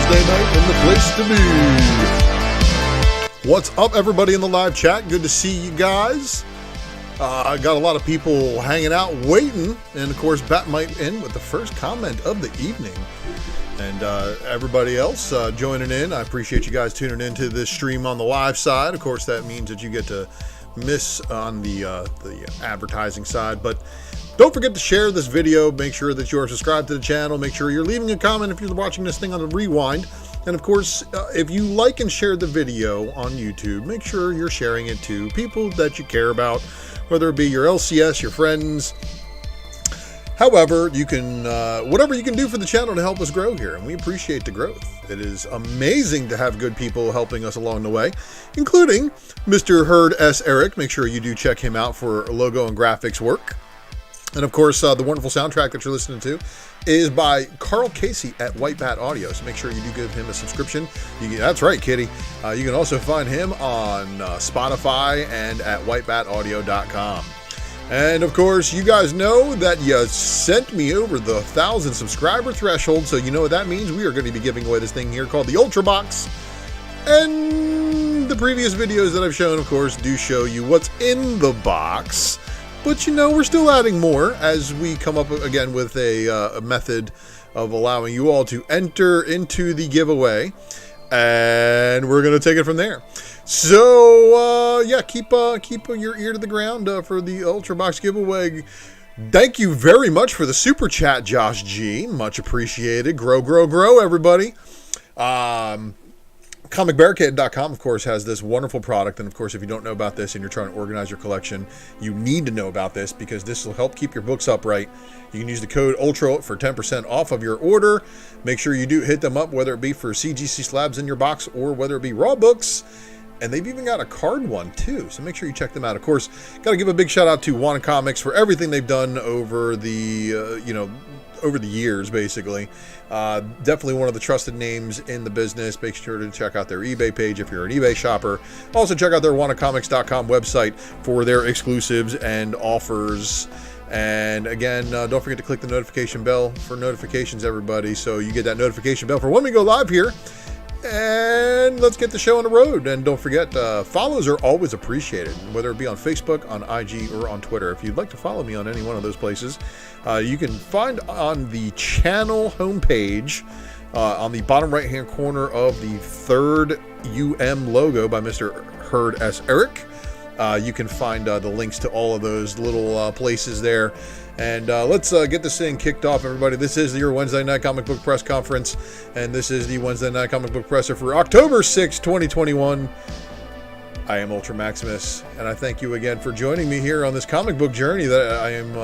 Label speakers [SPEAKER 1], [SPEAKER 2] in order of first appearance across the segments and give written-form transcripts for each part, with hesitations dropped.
[SPEAKER 1] Wednesday night and the place to be. What's up, everybody in the live chat? Good to see you guys. I got a lot of people hanging out, waiting, and of course, Bat might end with the first comment of the evening. And everybody else joining in, I appreciate you guys tuning into this stream on the live side. Of course, that means that you get to miss on the advertising side, but don't forget to share this video. Make sure that you are subscribed to the channel. Make sure you're leaving a comment if you're watching this thing on the rewind. And of course, if you like and share the video on YouTube, make sure you're sharing it to people that you care about, whether it be your LCS, your friends. However, you can, whatever you can do for the channel to help us grow here, and we appreciate the growth. It is amazing to have good people helping us along the way, including Mr. Herd S. Eric. Make sure you do check him out for logo and graphics work. And of course, the wonderful soundtrack that you're listening to is by Carl Casey at White Bat Audio. So make sure you do give him a subscription. That's right, Kitty. You can also find him on Spotify and at whitebataudio.com. And of course, you guys know that you sent me over the 1,000 subscriber threshold. So you know what that means. We are going to be giving away this thing here called the Ultra Box. And the previous videos that I've shown, of course, do show you what's in the box. But you know, we're still adding more as we come up again with a method of allowing you all to enter into the giveaway. And we're going to take it from there. So, yeah, keep your ear to the ground for the Ultra Box giveaway. Thank you very much for the super chat, Josh G. Much appreciated. Grow, grow, grow, everybody. ComicBarricade.com, of course, has this wonderful product. And, of course, if you don't know about this and you're trying to organize your collection, you need to know about this because this will help keep your books upright. You can use the code ULTRA for 10% off of your order. Make sure you do hit them up, whether it be for CGC slabs in your box or whether it be raw books. And they've even got a card one, too. So make sure you check them out. Of course, got to give a big shout out to Wanted Comics for everything they've done over the, over the years, basically. Definitely one of the trusted names in the business. Make sure to check out their eBay page if you're an eBay shopper. Also, check out their wantedcomics.com website for their exclusives and offers. And again, don't forget to click the notification bell for notifications, everybody, so you get that notification bell for when we go live here. And let's get the show on the road. And don't forget, follows are always appreciated, whether it be on Facebook, on IG, or on Twitter. If you'd like to follow me on any one of those places, you can find on the channel homepage, on the bottom right-hand corner of the third UM logo by Mr. Herd S. Eric. You can find the links to all of those little places there. And let's get this thing kicked off, everybody. This is your Wednesday Night Comic Book Press Conference, and this is the Wednesday Night Comic Book Presser for October 6, 2021. I am Ultra Maximus, and I thank you again for joining me here on this comic book journey that I am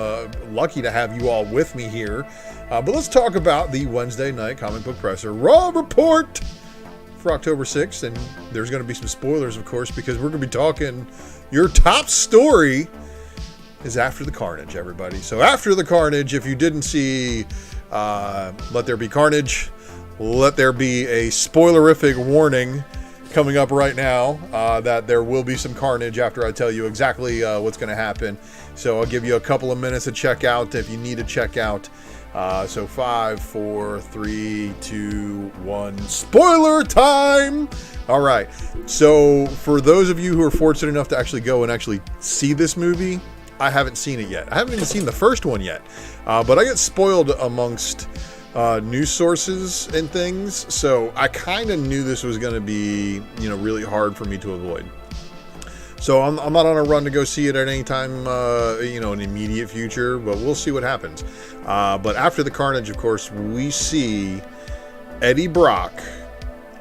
[SPEAKER 1] lucky to have you all with me here. But let's talk about the Wednesday Night Comic Book Presser Raw Report for October 6th, and there's going to be some spoilers, of course, because we're going to be talking your top story is After the Carnage, everybody. So After the Carnage, if you didn't see Let There Be Carnage, let there be a spoilerific warning coming up right now that there will be some carnage after I tell you exactly what's going to happen. So I'll give you a couple of minutes to check out if you need to check out. So 5, 4, 3, 2, 1, spoiler time! All right, so for those of you who are fortunate enough to actually go and actually see this movie, I haven't seen it yet. I haven't even seen the first one yet, but I get spoiled amongst news sources and things, so I kind of knew this was going to be, really hard for me to avoid. So I'm not on a run to go see it at any time, in the immediate future, but we'll see what happens. But After the Carnage, of course, we see Eddie Brock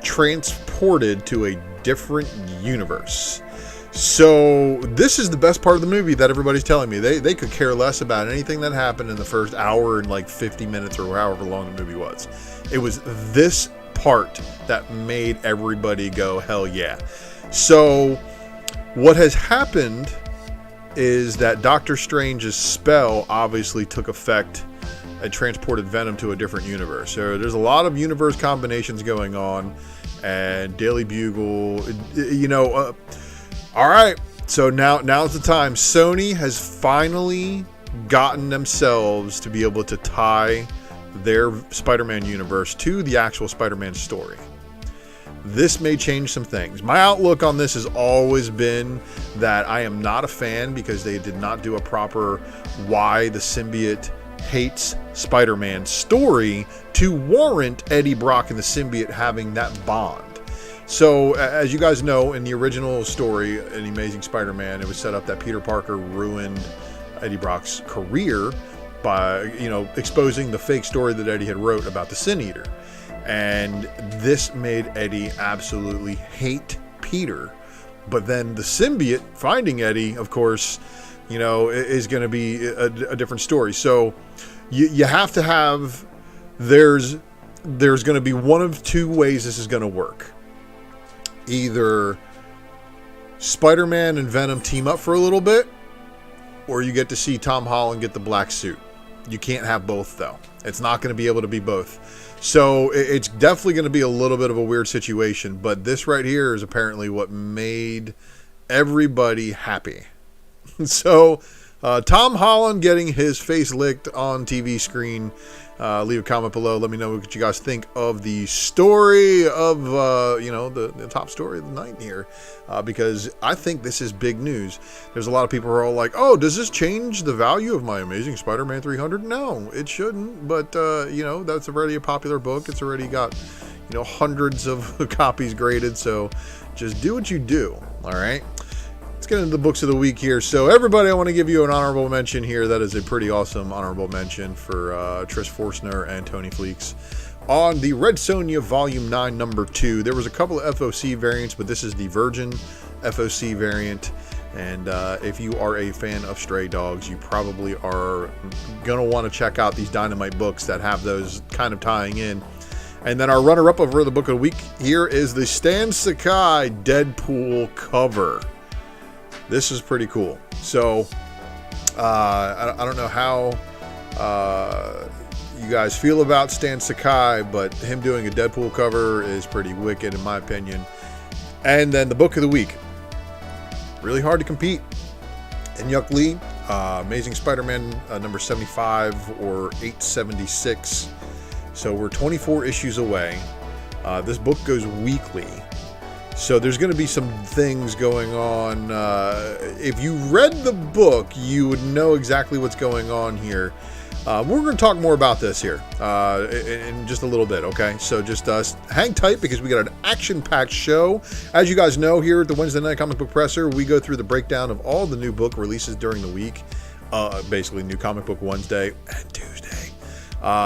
[SPEAKER 1] transported to a different universe. So this is the best part of the movie that everybody's telling me. They could care less about anything that happened in the first hour and like 50 minutes or however long the movie was. It was this part that made everybody go, hell yeah. So what has happened is that Doctor Strange's spell obviously took effect and transported Venom to a different universe. So there's a lot of universe combinations going on, and Daily Bugle, all right, so now's the time. Sony has finally gotten themselves to be able to tie their Spider-Man universe to the actual Spider-Man story. This may change some things. My outlook on this has always been that I am not a fan because they did not do a proper why the symbiote hates Spider-Man story to warrant Eddie Brock and the symbiote having that bond. So, as you guys know, in the original story, in Amazing Spider-Man, it was set up that Peter Parker ruined Eddie Brock's career by, exposing the fake story that Eddie had wrote about the Sin Eater. And this made Eddie absolutely hate Peter. But then the symbiote finding Eddie, of course, is going to be a different story. So you have to have, there's going to be one of two ways this is going to work. Either Spider-Man and Venom team up for a little bit, or you get to see Tom Holland get the black suit. You can't have both, though. It's not going to be able to be both. So it's definitely going to be a little bit of a weird situation, but this right here is apparently what made everybody happy. So Tom Holland getting his face licked on TV screen. Leave a comment below. Let me know what you guys think of the story of, the top story of the night here. Because I think this is big news. There's a lot of people who are all like, oh, does this change the value of my Amazing Spider-Man 300? No, it shouldn't. But, that's already a popular book. It's already got, hundreds of copies graded. So just do what you do. All right. Let's get into the books of the week here. So everybody, I want to give you an honorable mention here. That is a pretty awesome honorable mention for Trish Forstner and Tony Fleeks on the Red Sonja Volume 9, Number 2. There was a couple of FOC variants, but this is the Virgin FOC variant. And if you are a fan of Stray Dogs, you probably are going to want to check out these Dynamite books that have those kind of tying in. And then our runner-up over the book of the week here is the Stan Sakai Deadpool cover. This is pretty cool. So, I don't know how you guys feel about Stan Sakai, but him doing a Deadpool cover is pretty wicked in my opinion. And then the book of the week. Really hard to compete. Inyuk Lee, Amazing Spider-Man number 75 or 876. So we're 24 issues away. This book goes weekly. So there's going to be some things going on. If you read the book, you would know exactly what's going on here. We're going to talk more about this here in just a little bit, okay? So just hang tight because we got an action-packed show. As you guys know, here at the Wednesday Night Comic Book Presser, we go through the breakdown of all the new book releases during the week. Basically, New Comic Book Wednesday and Tuesday.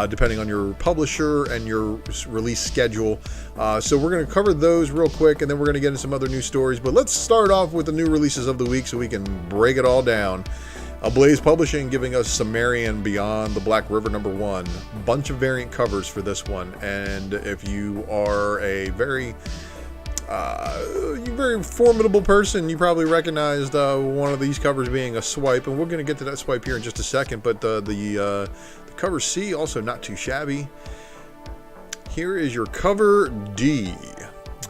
[SPEAKER 1] Depending on your publisher and your release schedule. So we're going to cover those real quick, and then we're going to get into some other news stories. But let's start off with the new releases of the week so we can break it all down. Ablaze Publishing giving us Sumerian Beyond the Black River number 1. Bunch of variant covers for this one. And if you are a very formidable person, you probably recognized one of these covers being a swipe. And we're going to get to that swipe here in just a second. But the cover C, also not too shabby. Here is your cover D.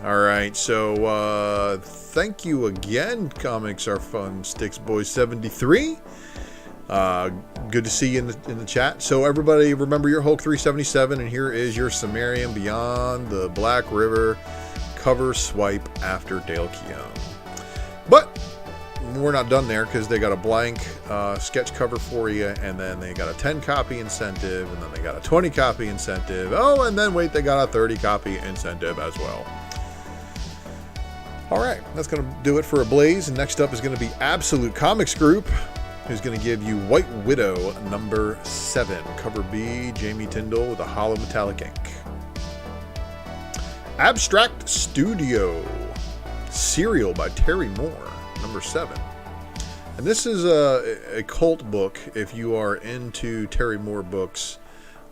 [SPEAKER 1] All right, so thank you again, Comics Are Fun Sticks Boys 73. Good to see you in the chat. So everybody, remember your Hulk 377, and here is your Sumerian Beyond the Black River cover swipe after Dale Keown. But we're not done there because they got a blank sketch cover for you, and then they got a 10 copy incentive, and then they got a 20 copy incentive. Oh, and then wait, they got a 30 copy incentive as well. All right, that's going to do it for Ablaze. And next up is going to be Absolute Comics Group, who's going to give you White Widow number 7, cover B, Jamie Tyndall with a hollow metallic ink. Abstract Studio, Serial by Terry Moore, number 7. And this is a cult book if you are into Terry Moore books,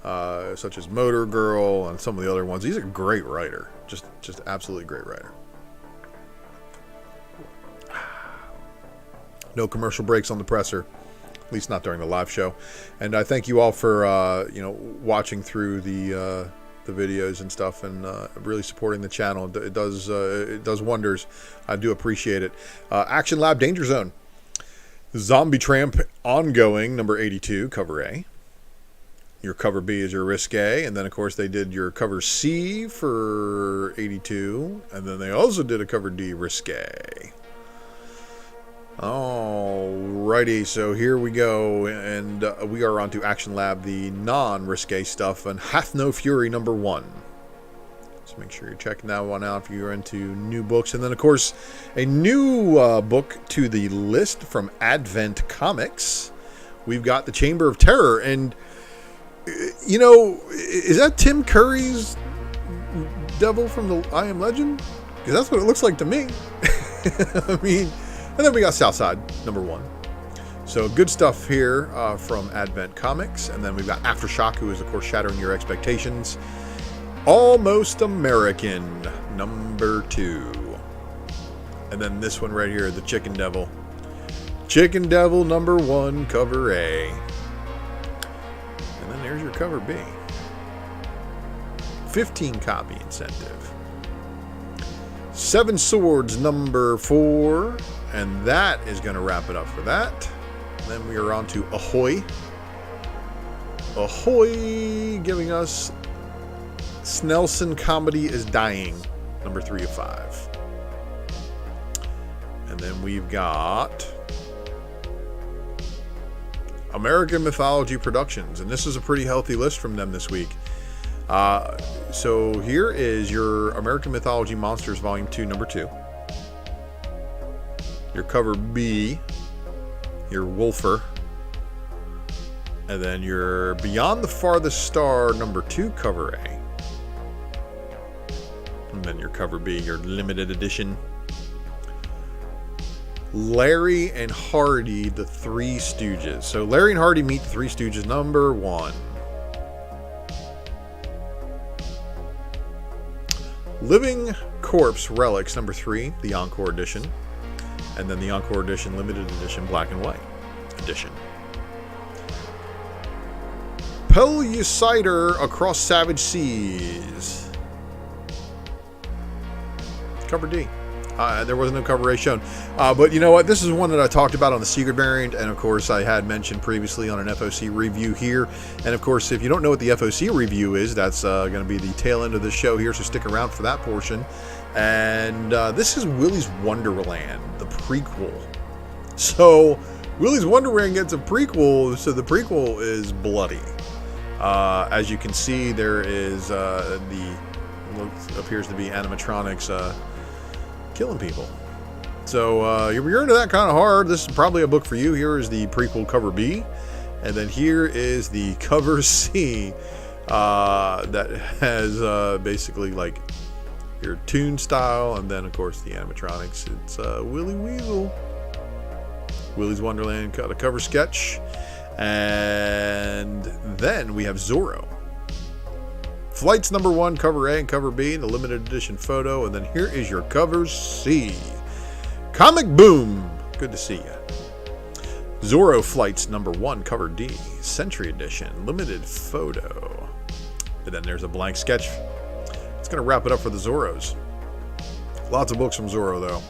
[SPEAKER 1] such as Motor Girl and some of the other ones. He's a great writer, just absolutely great writer. No commercial breaks on the presser, at least not during the live show. And I thank you all for watching through the videos and stuff, and really supporting the channel. It does wonders. I do appreciate it. Action Lab Danger Zone, Zombie Tramp Ongoing number 82, cover A. Your cover B is your risque, and then of course they did your cover C for 82, and then they also did a cover D risque. Alrighty, so here we go, and we are on to Action Lab, the non-risque stuff, and Hath No Fury #1. So make sure you're checking that one out if you're into new books. And then, of course, a new book to the list from Advent Comics. We've got The Chamber of Terror, and you know, is that Tim Curry's devil from the I Am Legend? Because that's what it looks like to me. I mean, and then we got Southside #1. So good stuff here from Advent Comics. And then we've got Aftershock, who is, of course, shattering your expectations. Almost American #2. And then this one right here, The Chicken Devil. Chicken Devil #1, cover A. And then there's your cover B. 15 copy incentive. Seven Swords #4. And that is going to wrap it up for that. Then we are on to Ahoy. Ahoy giving us Snelson Comedy is Dying, #3 of 5. And then we've got American Mythology Productions, and this is a pretty healthy list from them this week. So here is your American Mythology Monsters Volume 2, #2. Your cover B, your Wolfer, and then your Beyond the Farthest Star #2 cover A. And then your cover B, your limited edition. Larry and Hardy, The Three Stooges. So Larry and Hardy meet the Three Stooges #1. Living Corpse Relics #3, the Encore Edition. And then the Encore Edition, limited edition, black and white edition. Pellucider Across Savage Seas. Cover D. There was no cover A shown. But you know what? This is one that I talked about on the Secret variant, and of course I had mentioned previously on an FOC review here. And of course, if you don't know what the FOC review is, that's going to be the tail end of this show here, so stick around for that portion. And this is Willy's Wonderland, the prequel. So Willy's Wonderland gets a prequel, so the prequel is bloody. As you can see, there is what appears to be animatronics killing people. So if you're into that kind of hard, this is probably a book for you. Here is the prequel cover B, and then here is the cover C that has basically like your toon style, and then of course the animatronics. It's Willy Weasel. Willy's Wonderland got a cover sketch, and then we have Zorro. Flights #1, cover A and cover B, the limited edition photo, and then here is your cover C. Comic Boom, good to see you. Zorro Flights #1, cover D, Century Edition, limited photo. And then there's a blank sketch. It's going to wrap it up for the Zorros. Lots of books from Zorro, though.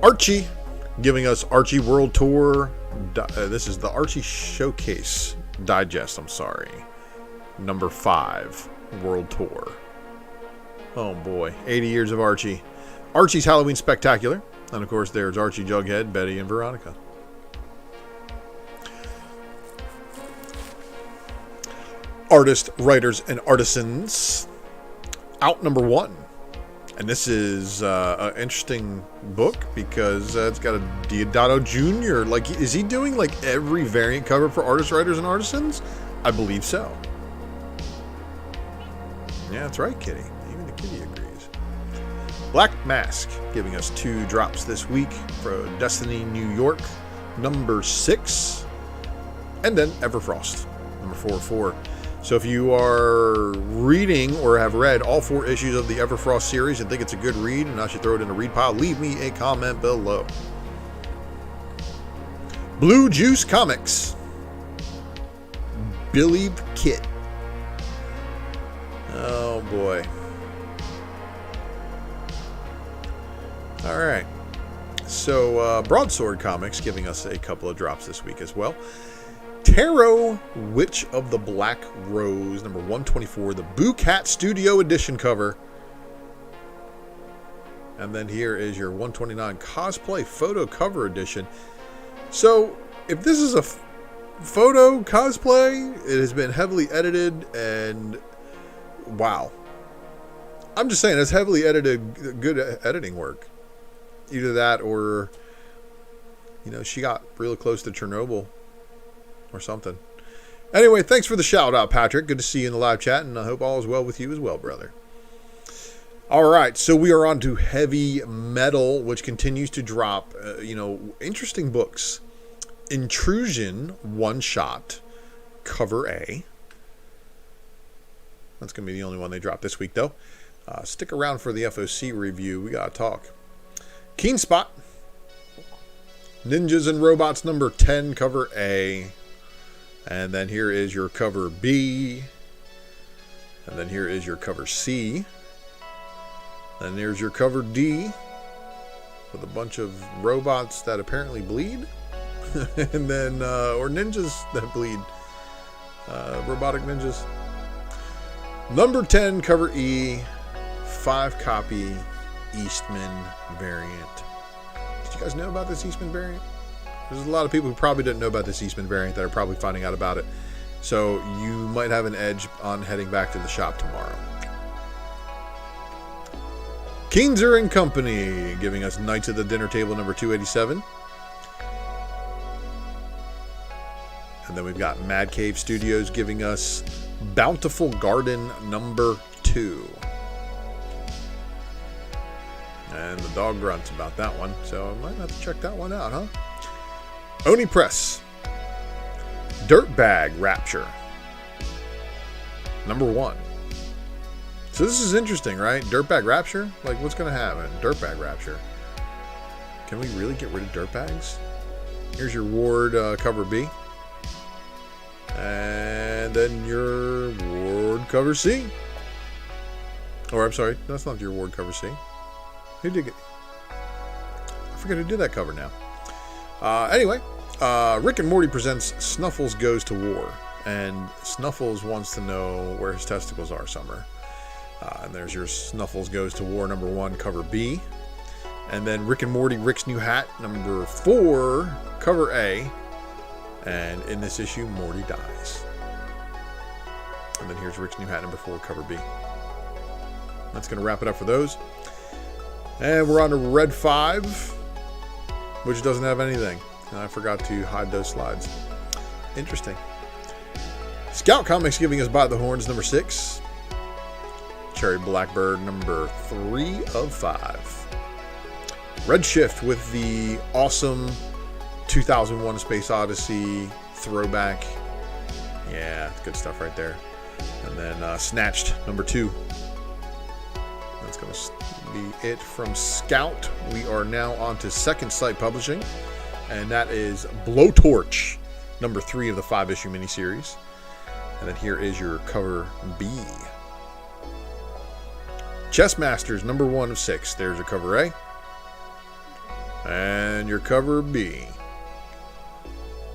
[SPEAKER 1] Archie, giving us Archie World Tour. This is the Archie Showcase Digest, #5, World Tour. Oh boy, 80 years of Archie. Archie's Halloween Spectacular. And of course, there's Archie, Jughead, Betty, and Veronica. Artists, Writers, and Artisans. Out #1. And this is an interesting book because it's got a Diodato Jr. Like, is he doing like every variant cover for Artists, Writers, and Artisans? I believe so. Yeah, that's right, Kitty. Even the kitty agrees. Black Mask, giving us 2 drops this week for Destiny New York, #6. And then Everfrost, #4. So if you are reading or have read all 4 issues of the Everfrost series and think it's a good read and I should throw it in a read pile, leave me a comment below. Blue Juice Comics. Billy the Kid. Oh boy. Alright. So Broadsword Comics giving us a couple of drops this week as well. Tarot Witch of the Black Rose, number 124, the Boo Cat Studio Edition cover. And then here is your 129 cosplay photo cover edition. So, if this is a photo cosplay, it has been heavily edited, and wow. I'm just saying, it's heavily edited, good editing work. Either that or, you know, she got really close to Chernobyl or something. Anyway, thanks for the shout out, Patrick. Good to see you in the live chat, and I hope all is well with you as well, brother. All right, so we are on to heavy metal, which continues to drop, interesting books. Intrusion, one shot, cover A. That's going to be the only one they dropped this week, though. Stick around for the FOC review. We got to talk. Keen Spot, Ninjas and Robots, number 10, cover A. And then here is your cover B. And then here is your cover C. And there's your cover D with a bunch of robots that apparently bleed. And then, or ninjas that bleed. Robotic ninjas. Number 10, cover E. 5-copy Eastman variant. Did you guys know about this Eastman variant? There's a lot of people who probably didn't know about this Eastman variant that are probably finding out about it. So you might have an edge on heading back to the shop tomorrow. Keenzer and Company giving us Knights of the Dinner Table number 287. And then we've got Mad Cave Studios giving us Bountiful Garden number 2. And the dog grunts about that one, so I might have to check that one out, huh? Oni Press, Dirtbag Rapture, number 1. So this is interesting, right? Dirtbag Rapture? Like, what's going to happen? Dirtbag Rapture. Can we really get rid of dirtbags? Here's your Ward cover B. And then your Ward cover C. Or, I'm sorry, that's not your Ward cover C. Who did it? I forget who did that cover now. Anyway, Rick and Morty presents Snuffles Goes to War. And Snuffles wants to know where his testicles are, Summer. And there's your Snuffles Goes to War number 1, cover B. And then Rick and Morty, Rick's New Hat, number 4, cover A. And in this issue, Morty dies. And then here's Rick's New Hat, number 4, cover B. That's going to wrap it up for those. And we're on to Red 5, which doesn't have anything. And I forgot to hide those slides. Interesting. Scout Comics giving us By the Horns, number 6. Cherry Blackbird, number 3 of 5. Redshift with the awesome 2001 Space Odyssey throwback. Yeah, good stuff right there. And then Snatched, number 2. That's going to be it from Scout. We are now on to Second Sight Publishing. And that is Blowtorch, number 3 of the 5-issue miniseries. And then here is your cover B. Chess Masters, number 1 of 6. There's your cover A. And your cover B.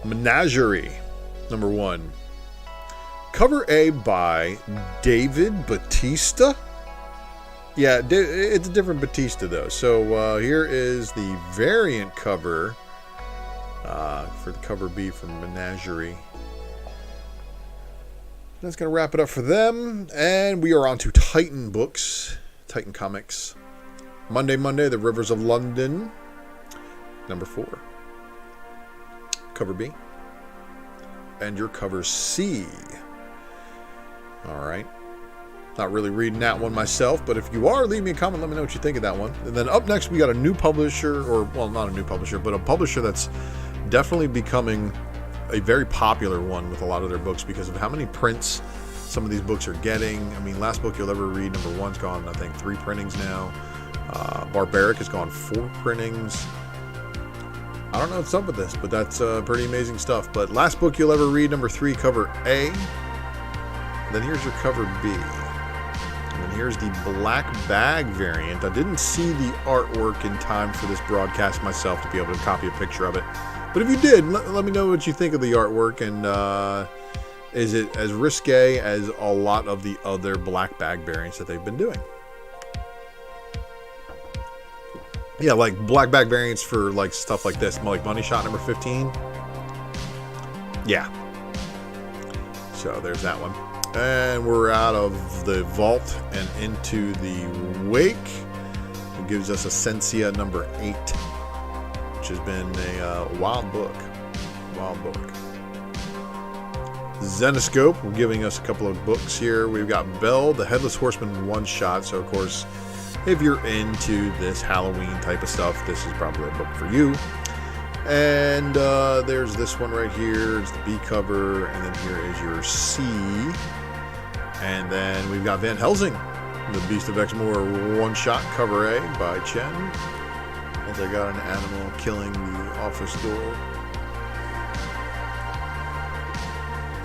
[SPEAKER 1] Menagerie, number 1. Cover A by David Batista. Yeah, it's a different Batista, though. So here is the variant cover for the cover B from Menagerie. That's going to wrap it up for them. And we are on to Titan Books. Titan Comics. Monday, The Rivers of London. Number 4. Cover B. And your cover C. Alright. Not really reading that one myself, but if you are, leave me a comment. Let me know what you think of that one. And then up next, we got a new publisher, or, well, not a new publisher, but a publisher that's definitely becoming a very popular one with a lot of their books because of how many prints some of these books are getting. I mean, Last Book You'll Ever Read, number 1's gone, I think, 3 printings now. Barbaric has gone 4 printings. I don't know what's up with this, but that's pretty amazing stuff. But Last Book You'll Ever Read, number 3, cover A. And then here's your cover B. And then here's the black bag variant. I didn't see the artwork in time for this broadcast myself to be able to copy a picture of it. But if you did, let me know what you think of the artwork, and is it as risque as a lot of the other black bag variants that they've been doing? Yeah, like black bag variants for like stuff like this, like Money Shot number 15. Yeah. So there's that one. And we're out of the vault and into the wake. It gives us Essentia number 8, which has been a wild book. Wild book. Zenoscope, giving us a couple of books here. We've got Belle, the Headless Horseman one-shot. So, of course, if you're into this Halloween type of stuff, this is probably a book for you. And there's this one right here. It's the B cover. And then here is your C. And then we've got Van Helsing, the Beast of Exmoor one-shot cover A by Chen. Once I got an animal killing the office door.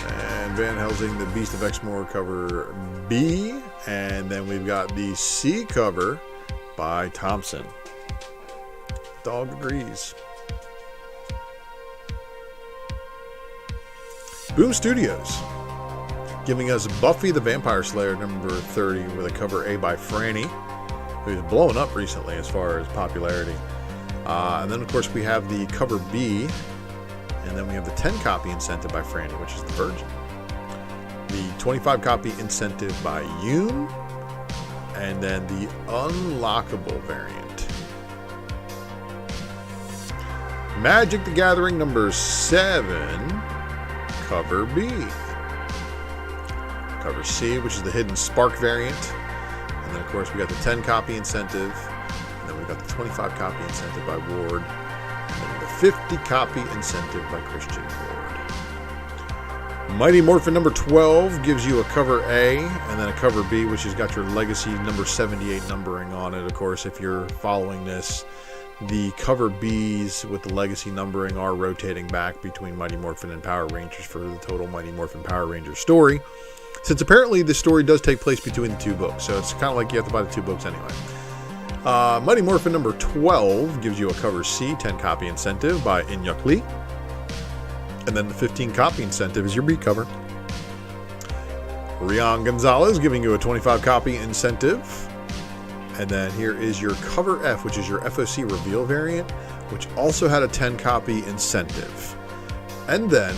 [SPEAKER 1] And Van Helsing, the Beast of Exmoor cover B. And then we've got the C cover by Thompson. Dog agrees. Boom Studios, giving us Buffy the Vampire Slayer number 30 with a cover A by Franny, who's blowing up recently as far as popularity. And then, of course, we have the cover B, and then we have the 10 copy incentive by Franny, which is the Virgin. The 25 copy incentive by Yoon, and then the unlockable variant. Magic the Gathering number 7, cover B. Cover C, which is the Hidden Spark variant. And then, of course, we got the 10 copy incentive. And then we've got the 25 copy incentive by Ward. And then the 50 copy incentive by Christian Ward. Mighty Morphin number 12 gives you a cover A and then a cover B, which has got your Legacy number 78 numbering on it. Of course, if you're following this, the cover Bs with the Legacy numbering are rotating back between Mighty Morphin and Power Rangers for the total Mighty Morphin Power Rangers story. Since apparently the story does take place between the two books, so it's kind of like you have to buy the two books anyway. Mighty Morphin number 12 gives you a cover C, 10 copy incentive by In-Yuk Lee. And then the 15 copy incentive is your B cover. Rian Gonzalez giving you a 25 copy incentive. And then here is your cover F, which is your FOC reveal variant, which also had a 10 copy incentive. And then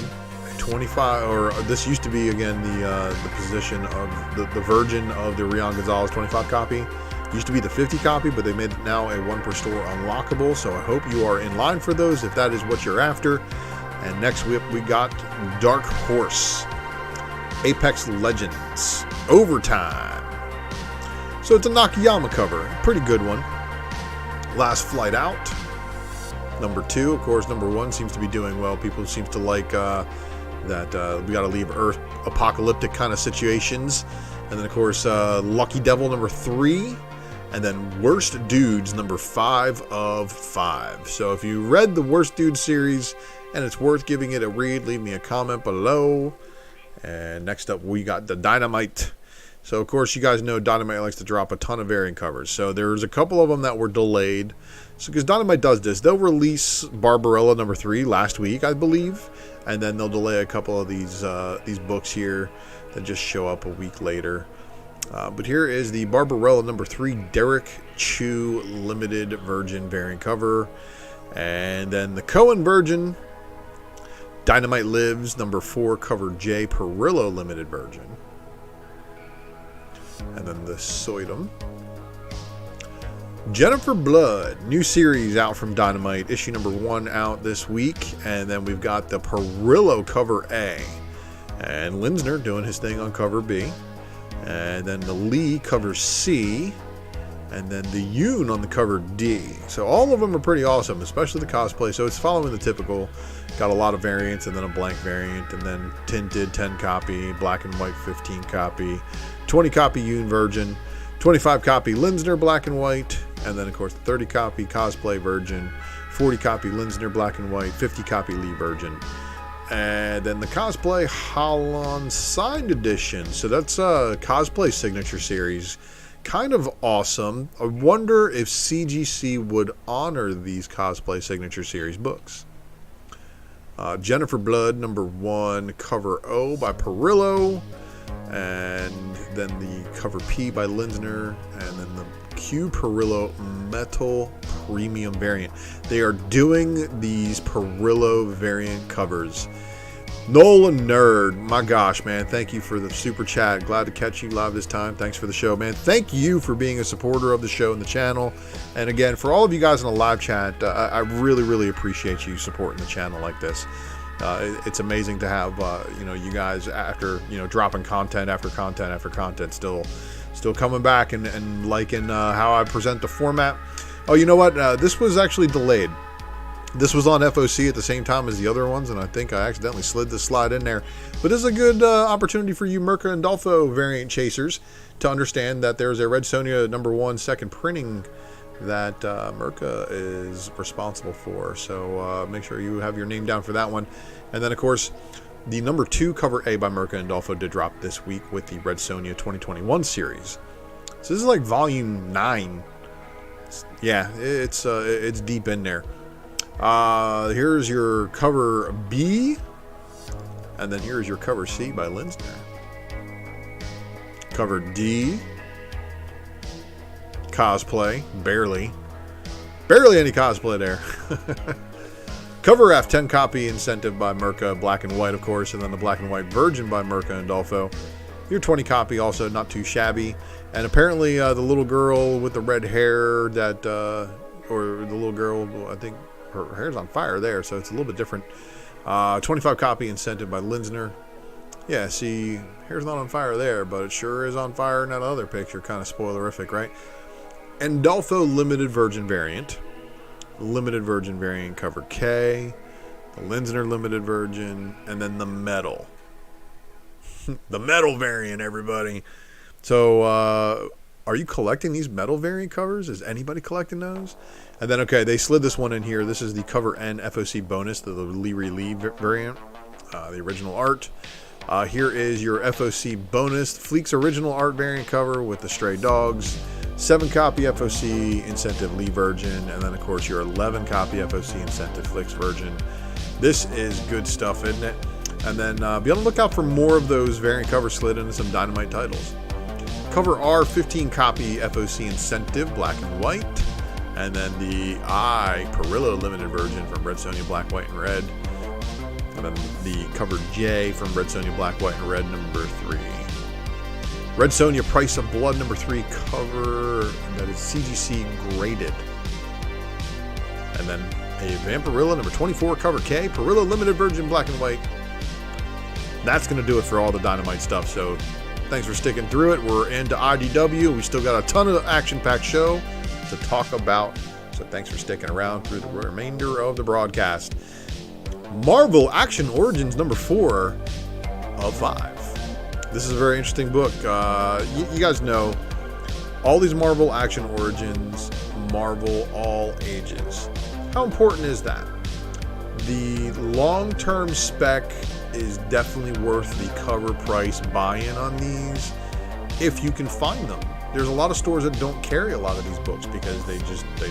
[SPEAKER 1] a 25, or this used to be again the position of the Virgin of the Rian Gonzalez 25 copy. Used to be the 50 copy, but they made it now a 1 per store unlockable. So I hope you are in line for those if that is what you're after. And next we got Dark Horse, Apex Legends, Overtime. So it's a Nakayama cover, pretty good one. Last Flight Out, number 2. Of course, number 1 seems to be doing well. People seem to like that we got to leave Earth apocalyptic kind of situations. And then, of course, Lucky Devil number 3. And then Worst Dudes number 5 of 5. So if you read the Worst Dudes series and it's worth giving it a read, leave me a comment below. And next up, we got the Dynamite. So, of course, you guys know Dynamite likes to drop a ton of variant covers. So, there's a couple of them that were delayed. So, because Dynamite does this, they'll release Barbarella number 3 last week, I believe. And then they'll delay a couple of these books here that just show up a week later. But here is the Barbarella number 3 Derek Chu Limited Virgin variant cover. And then the Cohen Virgin Dynamite Lives number 4 cover J Perillo Limited Virgin. And then the Soidum. Jennifer Blood, new series out from Dynamite, issue number 1 out this week. And then we've got the Perillo cover A. And Linsner doing his thing on cover B. And then the Lee cover C. And then the Yoon on the cover D. So all of them are pretty awesome, especially the cosplay. So it's following the typical. Got a lot of variants and then a blank variant. And then tinted 10 copy, black and white 15 copy. 20 copy Yoon Virgin, 25 copy Linsner Black and White, and then of course 30 copy Cosplay Virgin, 40 copy Linsner Black and White, 50 copy Lee Virgin, and then the Cosplay Holland Signed Edition. So that's a Cosplay Signature Series. Kind of awesome. I wonder if CGC would honor these Cosplay Signature Series books. Jennifer Blood, #1, cover O by Perillo. And then the cover P by Linsner. And then the Q Perillo Metal Premium variant. They are doing these Perillo variant covers. Nolan Nerd, my gosh, man, thank you for the super chat. Glad to catch you live this time. Thanks for the show, man. Thank you for being a supporter of the show and the channel. And again, for all of you guys in the live chat, I really, really appreciate you supporting the channel like this. It's amazing to have, you guys after, dropping content after content after content, still coming back and liking how I present the format. Oh, you know what? This was actually delayed. This was on FOC at the same time as the other ones, and I think I accidentally slid this slide in there. But this is a good opportunity for you Merca and Dolfo variant chasers to understand that there's a Red Sonja #1 second printing that Merca is responsible for. So make sure you have your name down for that one. And then, of course, the #2 cover A by Merca and Dolfo did drop this week with the Red Sonja 2021 series. So this is like volume 9. Yeah, it's deep in there. Here's your cover B, and then here's your cover C by Linsner. Cover D, cosplay, barely any cosplay there. Cover F, 10 copy incentive by Merca, black and white, of course, and then the black and white version by Merca and Dolfo. Your 20 copy, also not too shabby. And apparently the little girl with the red hair that, or the little girl, I think her hair's on fire there, so it's a little bit different. 25 copy incentive by Linsner. Yeah, see, hair's not on fire there, but it sure is on fire in that other picture. Kind of spoilerific, right? And Dolfo limited version variant. Limited version variant cover K. The Linsner limited version. And then the metal. The metal variant, everybody. So, are you collecting these metal variant covers? Is anybody collecting those? And then, okay, they slid this one in here. This is the cover N FOC bonus, the Lee variant, the original art. Here is your FOC bonus, Fleek's original art variant cover with the stray dogs. 7 copy FOC incentive Lee version. And then, of course, your 11 copy FOC incentive Fleek's version. This is good stuff, isn't it? And then be on the lookout for more of those variant covers slid into some Dynamite titles. Cover R, 15 copy FOC incentive, black and white. And then the I, Perillo limited version from Red Sonja Black, White, and Red. And then the cover J from Red Sonja Black, White, and Red, #3. Red Sonja Price of Blood, #3 cover, and that is CGC graded. And then a Vampirilla, #24 cover K, Perillo limited version, black and white. That's going to do it for all the Dynamite stuff, so thanks for sticking through it. We're into IDW. We still got a ton of action-packed show to talk about, so thanks for sticking around through the remainder of the broadcast. Marvel Action Origins #4 of 5. This is a very interesting book. You guys know all these Marvel Action Origins, Marvel all ages. How important is that? The long-term spec is definitely worth the cover price buy-in on these if you can find them. There's a lot of stores that don't carry a lot of these books because they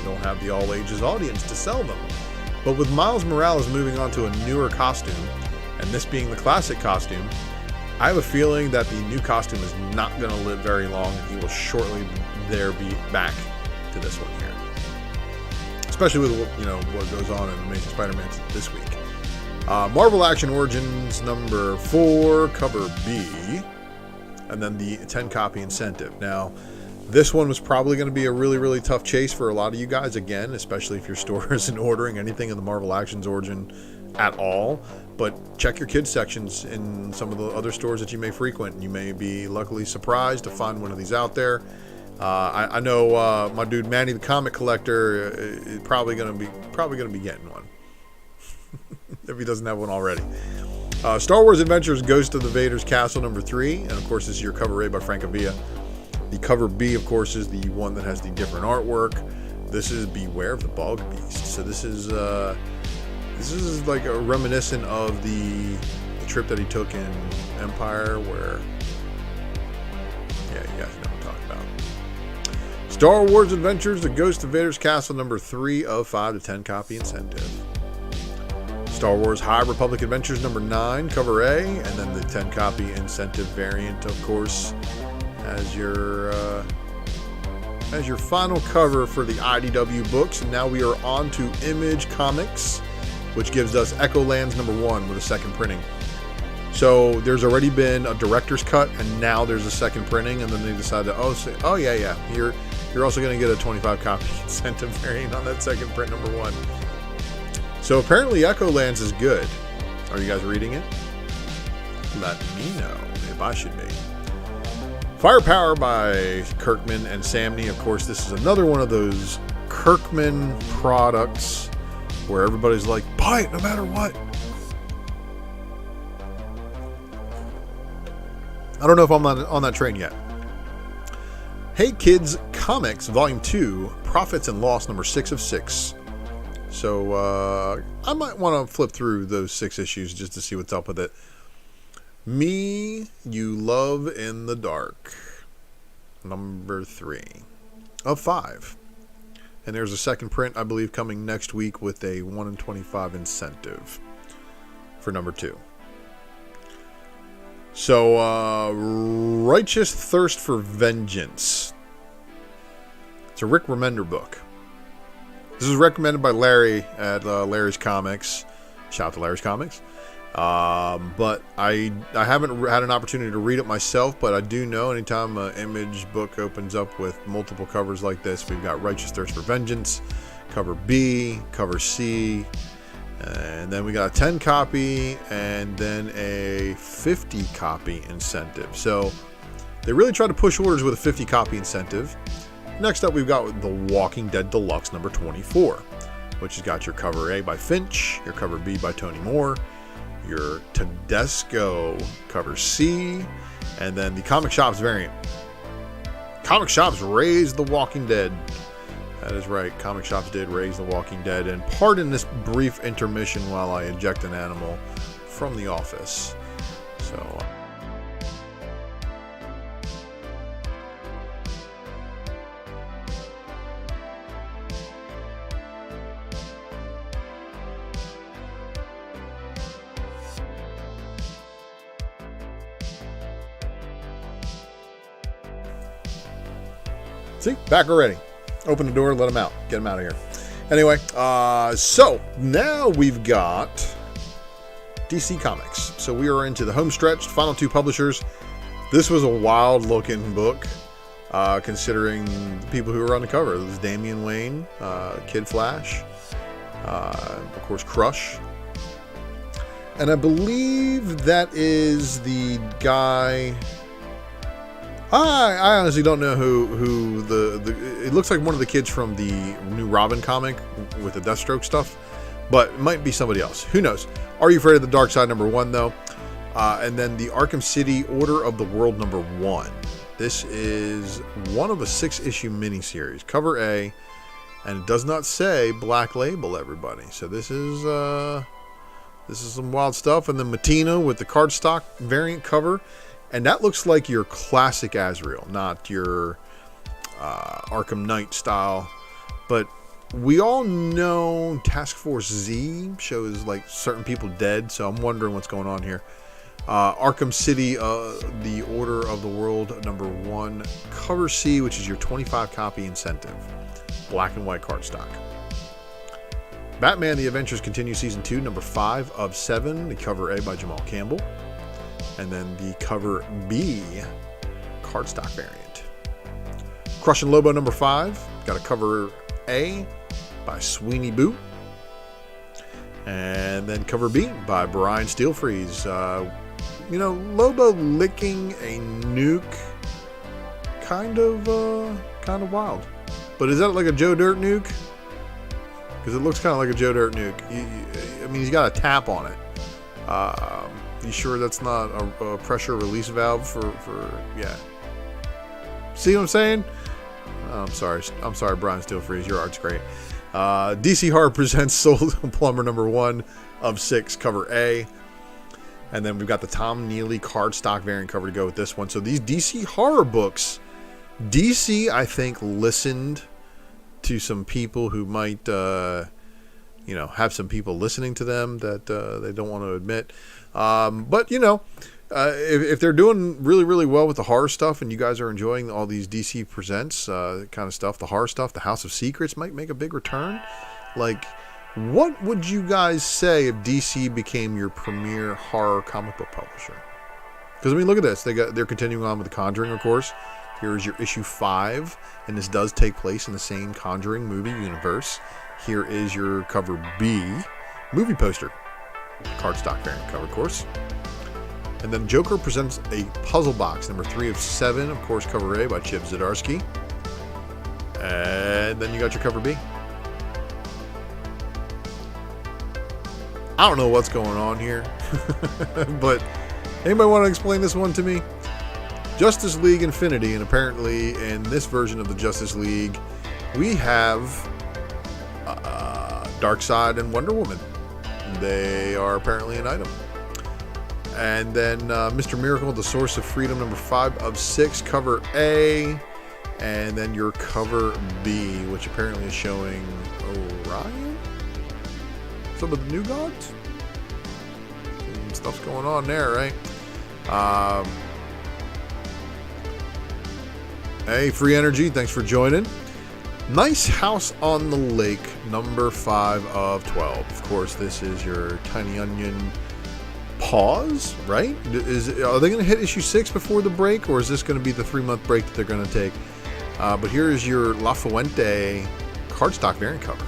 [SPEAKER 1] don't have the all ages audience to sell them. But with Miles Morales moving on to a newer costume, and this being the classic costume, I have a feeling that the new costume is not going to live very long, and he will shortly be back to this one here. Especially with what goes on in Amazing Spider-Man this week. Marvel Action Origins #4, cover B, and then the 10 copy incentive. Now, this one was probably going to be a really, really tough chase for a lot of you guys, again, especially if your store isn't ordering anything in the Marvel Actions Origin at all. But check your kids sections in some of the other stores that you may frequent. You may be luckily surprised to find one of these out there. I know my dude Manny the comic collector is probably gonna be getting one if he doesn't have one already. Star Wars Adventures Ghost of the Vader's Castle #3, and of course this is your cover A by Francavilla. The cover B, of course, is the one that has the different artwork. This is Beware of the Bog Beast. So this is like a reminiscent of the trip that he took in Empire, where you guys know what I'm talking about. Star Wars Adventures, The Ghost of Vader's Castle #3 of 5 to 10 copy incentive. Star Wars High Republic Adventures number 9, cover A, and then the 10 copy incentive variant, of course, as your final cover for the IDW books. And now we are on to Image Comics, which gives us Echolands number 1 with a second printing. So there's already been a director's cut, and now there's a second printing, and then they decided to, oh yeah, you're also going to get a 25 copy incentive variant on that second print number 1. So apparently Echolands is good. Are you guys reading it? Let me know if I should be. Firepower by Kirkman and Samney. Of course, this is another one of those Kirkman products where everybody's like, buy it no matter what. I don't know if I'm on that train yet. Hey Kids Comics, Volume 2, Profits and Loss, number 6 of 6. So I might want to flip through those 6 issues just to see what's up with it. Me You Love in the Dark, number 3 of 5. And there's a second print, I believe, coming next week with a 1 in 25 incentive for number 2. So, Righteous Thirst for Vengeance. It's a Rick Remender book. This is recommended by Larry at Larry's Comics. Shout out to Larry's Comics. But I haven't had an opportunity to read it myself, but I do know anytime an Image book opens up with multiple covers like this, we've got Righteous Thirst for Vengeance, cover B, cover C, and then we got a 10 copy and then a 50 copy incentive. So they really try to push orders with a 50 copy incentive. Next up, we've got The Walking Dead Deluxe number 24, which has got your cover A by Finch, your cover B by Tony Moore, your Tedesco cover C, and then the Comic Shops variant. Comic Shops raised The Walking Dead. That is right, Comic Shops did raise The Walking Dead. And pardon this brief intermission while I eject an animal from the office. So... See, back already. Open the door, let them out. Get them out of here. Anyway, so now we've got DC Comics. So we are into the home stretch, final 2 publishers. This was a wild looking book, considering the people who were on the cover. It was Damian Wayne, Kid Flash, of course Crush. And I believe that is the guy... I honestly don't know who the it looks like one of the kids from the new Robin comic with the Deathstroke stuff, but it might be somebody else. Who knows? Are You Afraid of the Dark Side number 1 though, and then the Arkham City Order of the World number 1. This is one of a 6-issue miniseries, cover A, and it does not say Black Label, everybody. So this is some wild stuff. And then Matina with the cardstock variant cover. And that looks like your classic Azrael, not your Arkham Knight style. But we all know Task Force Z shows like certain people dead, so I'm wondering what's going on here. Arkham City, the Order of the World number 1, cover C, which is your 25 copy incentive. Black and white cardstock. Batman The Adventures Continue Season 2, number 5 of 7, the cover A by Jamal Campbell. And then the cover B, cardstock variant. Crushing Lobo number 5, got a cover A by Sweeney Boo. And then cover B by Brian Steelfreeze. Lobo licking a nuke, kind of wild. But is that like a Joe Dirt nuke? Because it looks kind of like a Joe Dirt nuke. He's got a tap on it. You sure that's not a pressure release valve for yeah? See what I'm saying? I'm sorry, Brian Steelfreeze, your art's great. DC Horror presents Soul Plumber number 1 of 6, cover A. And then we've got the Tom Neely cardstock variant cover to go with this one. So these DC horror books, DC, I think, listened to some people who might have some people listening to them that they don't want to admit. But if they're doing really, really well with the horror stuff, and you guys are enjoying all these DC Presents kind of stuff, the horror stuff, the House of Secrets might make a big return. Like, what would you guys say if DC became your premier horror comic book publisher? Because look at this. They're continuing on with The Conjuring, of course. Here's your issue 5, and this does take place in the same Conjuring movie universe. Here is your cover B, movie poster, cardstock variant cover, of course. And then Joker presents a puzzle box, number 3 of 7, of course, cover A by Chip Zdarsky. And then you got your cover B. I don't know what's going on here, but anybody want to explain this one to me? Justice League Infinity, and apparently in this version of the Justice League, we have Darkseid and Wonder Woman. They are apparently an item. And then Mr. Miracle, The Source of Freedom, number 5 of 6, cover A. And then your cover B, which apparently is showing Orion? Some of the New Gods? Stuff's going on there, right? Hey, Free Energy, thanks for joining. Nice House on the Lake, number 5 of 12. Of course, this is your Tiny Onion pause, right? Are they going to hit issue 6 before the break, or is this going to be the 3-month break that they're going to take? But here is your La Fuente cardstock variant cover.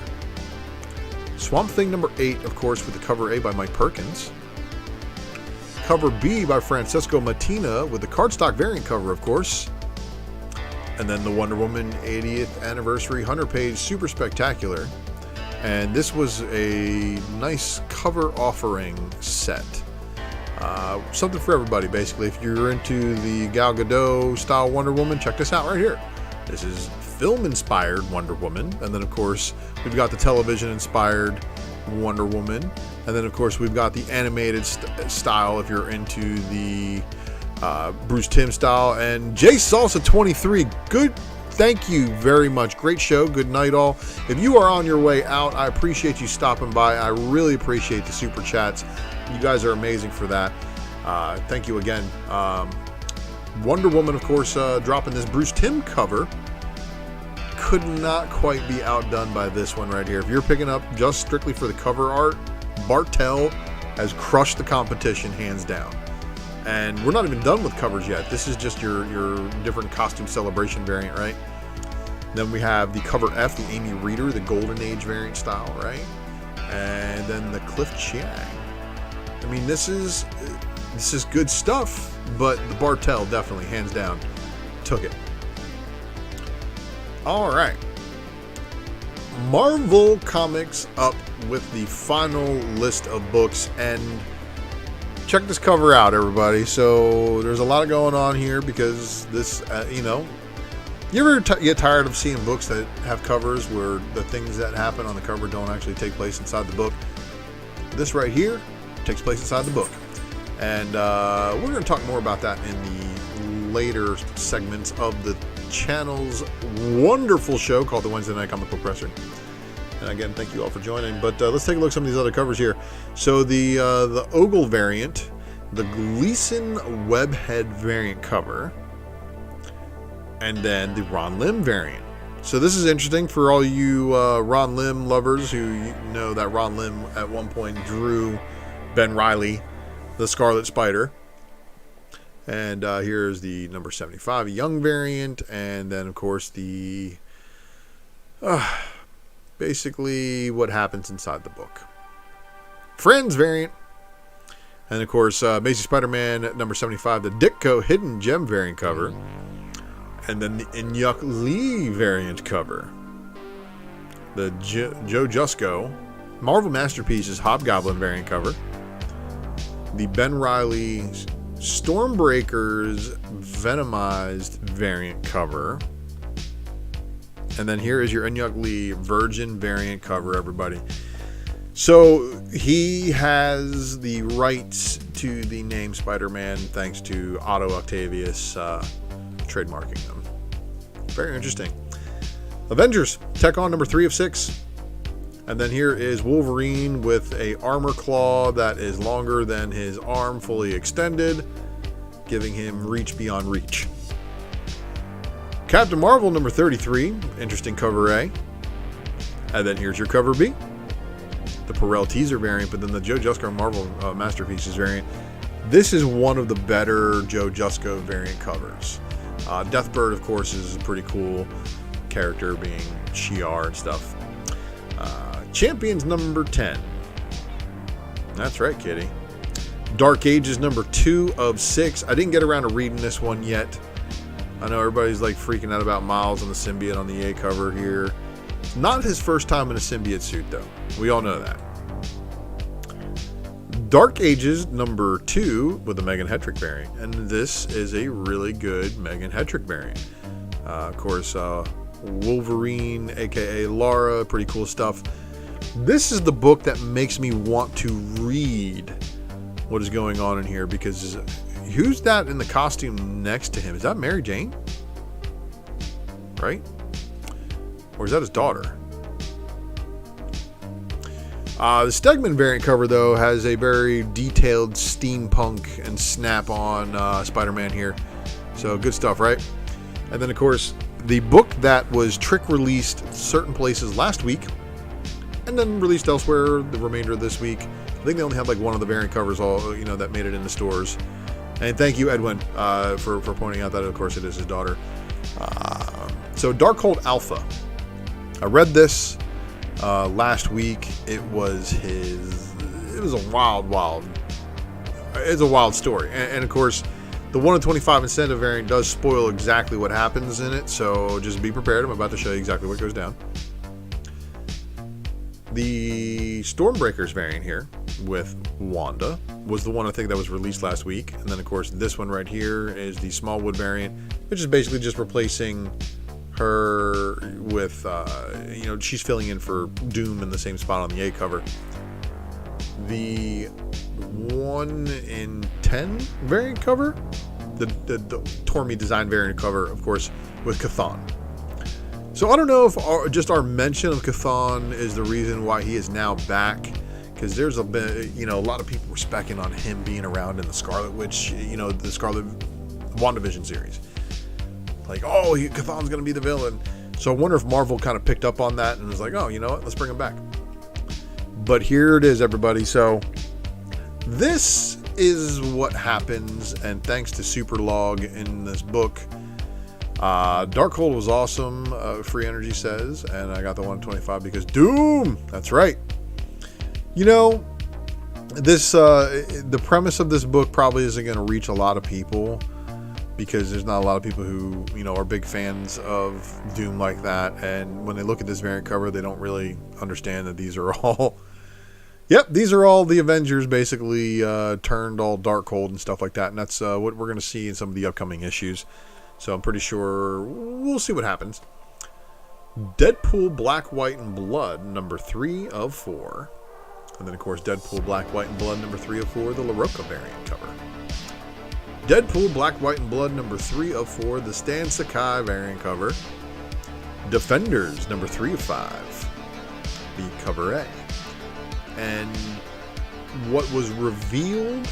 [SPEAKER 1] Swamp Thing number 8, of course, with the cover A by Mike Perkins. Cover B by Francesco Mattina with the cardstock variant cover, of course. And then the Wonder Woman 80th Anniversary 100-page Super Spectacular. And this was a nice cover offering set. Something for everybody, basically. If you're into the Gal Gadot style Wonder Woman, check this out right here. This is film-inspired Wonder Woman. And then, of course, we've got the television-inspired Wonder Woman. And then, of course, we've got the animated style if you're into the Bruce Timm style. And Jay Salsa 23, good, thank you very much. Great show. Good night, all. If you are on your way out, I appreciate you stopping by. I really appreciate the super chats. You guys are amazing for that. Thank you again. Wonder Woman, of course, dropping this Bruce Timm cover. Could not quite be outdone by this one right here. If you're picking up just strictly for the cover art, Bartel has crushed the competition hands down. And we're not even done with covers yet. This is just your different costume celebration variant, right? Then we have the cover F, the Amy Reeder, the Golden Age variant style, right? And then the Cliff Chiang. I mean, this is good stuff, but the Bartel definitely, hands down, took it. All right. Marvel Comics up with the final list of books, and check this cover out, everybody. So there's a lot going on here because this, you ever get tired of seeing books that have covers where the things that happen on the cover don't actually take place inside the book? This right here takes place inside the book. And we're going to talk more about that in the later segments of the channel's wonderful show called the Wednesday Night Comic Book Presser. And again, thank you all for joining. But let's take a look at some of these other covers here. So the Ogle variant, the Gleason Webhead variant cover, and then the Ron Lim variant. So this is interesting for all you Ron Lim lovers who know that Ron Lim at one point drew Ben Reilly, the Scarlet Spider. And here's the number 75, a young variant, and then of course the basically what happens inside the book. Friends variant. And of course, Amazing Spider-Man number 75, the Ditko Hidden Gem variant cover. And then the Inyuk Lee variant cover. The Joe Jusko Marvel Masterpieces Hobgoblin variant cover. The Ben Reilly Stormbreakers Venomized variant cover. And then here is your Inyuk Lee Virgin variant cover, everybody. So he has the rights to the name Spider-Man thanks to Otto Octavius trademarking them. Very interesting. Avengers, Tech On number 3 of 6. And then here is Wolverine with a armor claw that is longer than his arm fully extended, giving him reach beyond reach. Captain Marvel number 33, interesting cover A. And then here's your cover B, the Perel teaser variant, but then the Joe Jusko Marvel Masterpieces variant. This is one of the better Joe Jusko variant covers. Deathbird, of course, is a pretty cool character, being Shi'ar and stuff. Champions number 10. That's right, kitty. Dark Ages number 2 of 6. I didn't get around to reading this one yet. I know everybody's like freaking out about Miles and the symbiote on the A cover here. Not his first time in a symbiote suit, though. We all know that. Dark Ages number 2 with the Megan Hetrick variant. And this is a really good Megan Hetrick variant. Of course, Wolverine, aka Lara, pretty cool stuff. This is the book that makes me want to read what is going on in here, because who's that in the costume next to him? Is that Mary Jane? Right? Or is that his daughter? The Stegman variant cover, though, has a very detailed steampunk and snap-on Spider-Man here. So good stuff, right? And then, of course, the book that was trick released certain places last week and then released elsewhere the remainder of this week. I think they only had like one of the variant covers that made it in the stores. And thank you, Edwin, for pointing out that, of course, it is his daughter. So Darkhold Alpha. I read this last week. It was a wild story. And of course, the 1 in 25 incentive variant does spoil exactly what happens in it. So just be prepared. I'm about to show you exactly what goes down. The Stormbreakers variant here with Wanda was the one I think that was released last week. And then, of course, this one right here is the Smallwood variant, which is basically just replacing her with, she's filling in for Doom in the same spot on the A cover. The 1 in 10 variant cover, the Tormy design variant cover, of course, with Chthon. So I don't know if our mention of Chthon is the reason why he is now back, because there's a lot of people were specking on him being around in the Scarlet Witch, the Scarlet WandaVision series. Like, Chthon's going to be the villain. So I wonder if Marvel kind of picked up on that and was like, oh, you know what, let's bring him back. But here it is, everybody. So this is what happens, and thanks to Superlog in this book, Darkhold was awesome, Free Energy says, and I got the 125 because Doom! That's right. This the premise of this book probably isn't going to reach a lot of people, because there's not a lot of people who, are big fans of Doom like that. And when they look at this variant cover, they don't really understand that these are all... Yep, these are all the Avengers basically turned all Darkhold and stuff like that. And that's what we're going to see in some of the upcoming issues. So I'm pretty sure we'll see what happens. Deadpool Black, White, and Blood, number 3 of 4. And then, of course, Deadpool Black, White, and Blood, number 3 of 4, the LaRocca variant cover. Deadpool Black, White, and Blood, number 3 of 4, the Stan Sakai variant cover. Defenders, number 3 of 5, the cover A. And what was revealed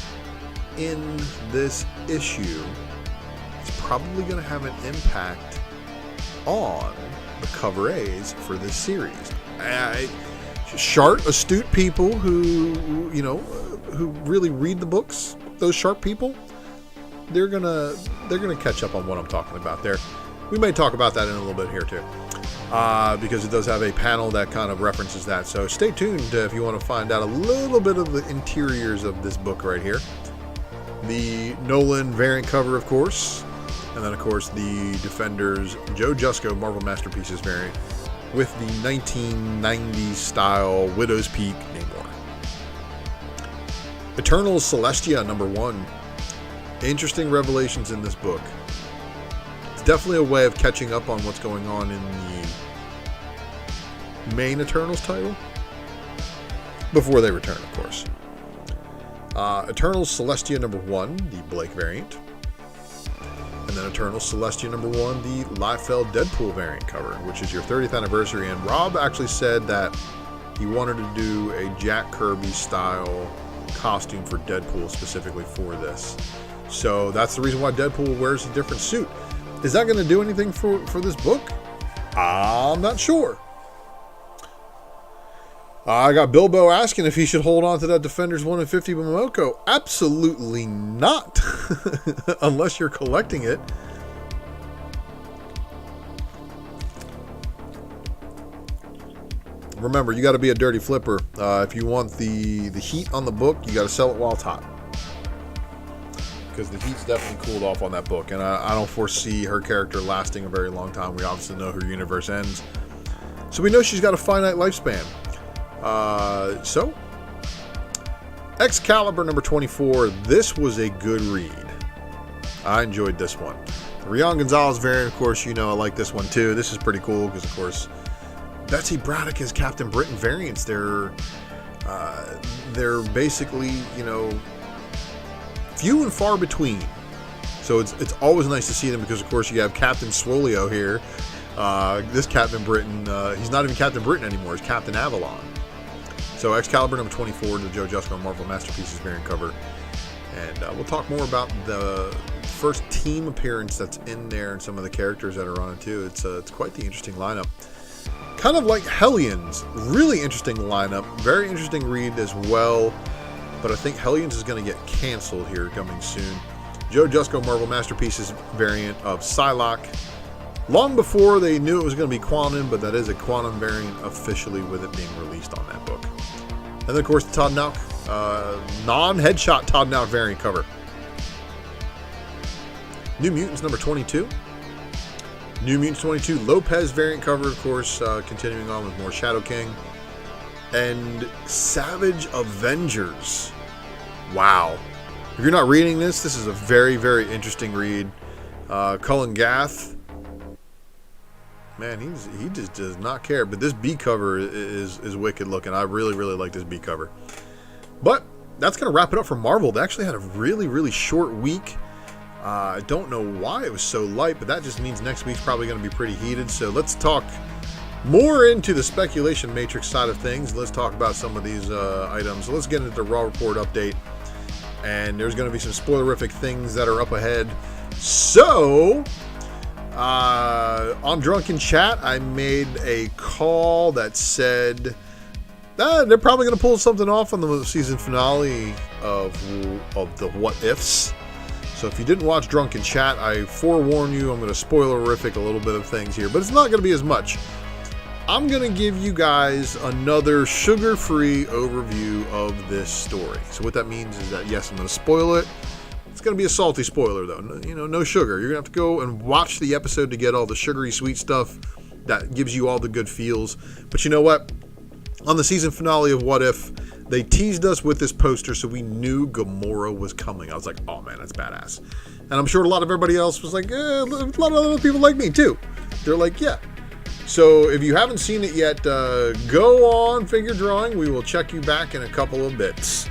[SPEAKER 1] in this issue is probably going to have an impact on the cover A's for this series. Sharp, astute people who really read the books, those sharp people, they're gonna catch up on what I'm talking about there. We may talk about that in a little bit here too, because it does have a panel that kind of references that. So stay tuned if you want to find out a little bit of the interiors of this book right here. The Nolan variant cover, of course, and then of course the Defenders Joe Jusko Marvel Masterpieces variant with the 1990s style Widow's Peak Namor. Eternals Celestia number 1. Interesting revelations in this book. It's definitely a way of catching up on what's going on in the main Eternals title before they return, of course. Eternals Celestia number 1, the Blake variant. And then Eternals Celestia number 1, the Liefeld Deadpool variant cover, which is your 30th anniversary. And Rob actually said that he wanted to do a Jack Kirby style costume for Deadpool specifically for this. So that's the reason why Deadpool wears a different suit. Is that going to do anything for this book? I'm not sure. I got Bilbo asking if he should hold on to that Defenders 1 in 50 Momoko. Absolutely not. Unless you're collecting it. Remember, you got to be a dirty flipper. If you want the heat on the book, you got to sell it while it's hot. Because the heat's definitely cooled off on that book. And I don't foresee her character lasting a very long time. We obviously know her universe ends. So we know she's got a finite lifespan. So, Excalibur number 24. This was a good read. I enjoyed this one. The Rion Gonzalez variant, of course, you know I like this one too. This is pretty cool because, of course, Betsy Braddock is Captain Britain variants. They're basically, you know, few and far between. So it's always nice to see them because, of course, you have Captain Swolio here. This Captain Britain, he's not even Captain Britain anymore. He's Captain Avalon. So Excalibur number 24, the Joe Jusko Marvel Masterpieces variant cover. And we'll talk more about the first team appearance that's in there and some of the characters that are on it too. It's quite the interesting lineup. Kind of like Hellions. Really interesting lineup. Very interesting read as well. But I think Hellions is going to get canceled here coming soon. Joe Jusko Marvel Masterpieces variant of Psylocke. Long before they knew it was going to be Quantum, but that is a Quantum variant officially with it being released on that book. And then, of course, the Todd Nauck, non-headshot Todd Nauck variant cover. New Mutants number 22. New Mutants 22 Lopez variant cover, of course, continuing on with more Shadow King. And Savage Avengers. Wow. If you're not reading this, this is a very, very interesting read. Cullen Gath. Man, he just does not care. But this B cover is wicked looking. I really, really like this B cover. But that's going to wrap it up for Marvel. They actually had a really, really short week. I don't know why it was so light, but that just means next week's probably going to be pretty heated. So let's talk more into the speculation matrix side of things. Let's talk about some of these items. So let's get into the Raw Report update. And there's going to be some spoilerific things that are up ahead. So, on Drunken Chat, I made a call that said they're probably going to pull something off on the season finale of the What Ifs. So if you didn't watch Drunken Chat, I forewarn you, I'm going to spoilerific a little bit of things here, but it's not going to be as much. I'm going to give you guys another sugar-free overview of this story. So what that means is that, yes, I'm going to spoil it. It's going to be a salty spoiler, though. No sugar. You're going to have to go and watch the episode to get all the sugary sweet stuff that gives you all the good feels. But you know what? On the season finale of What If, they teased us with this poster, so we knew Gamora was coming. I was like, oh man, that's badass. And I'm sure a lot of everybody else was like, a lot of other people like me too. They're like, yeah. So if you haven't seen it yet, go on Figure Drawing. We will check you back in a couple of bits.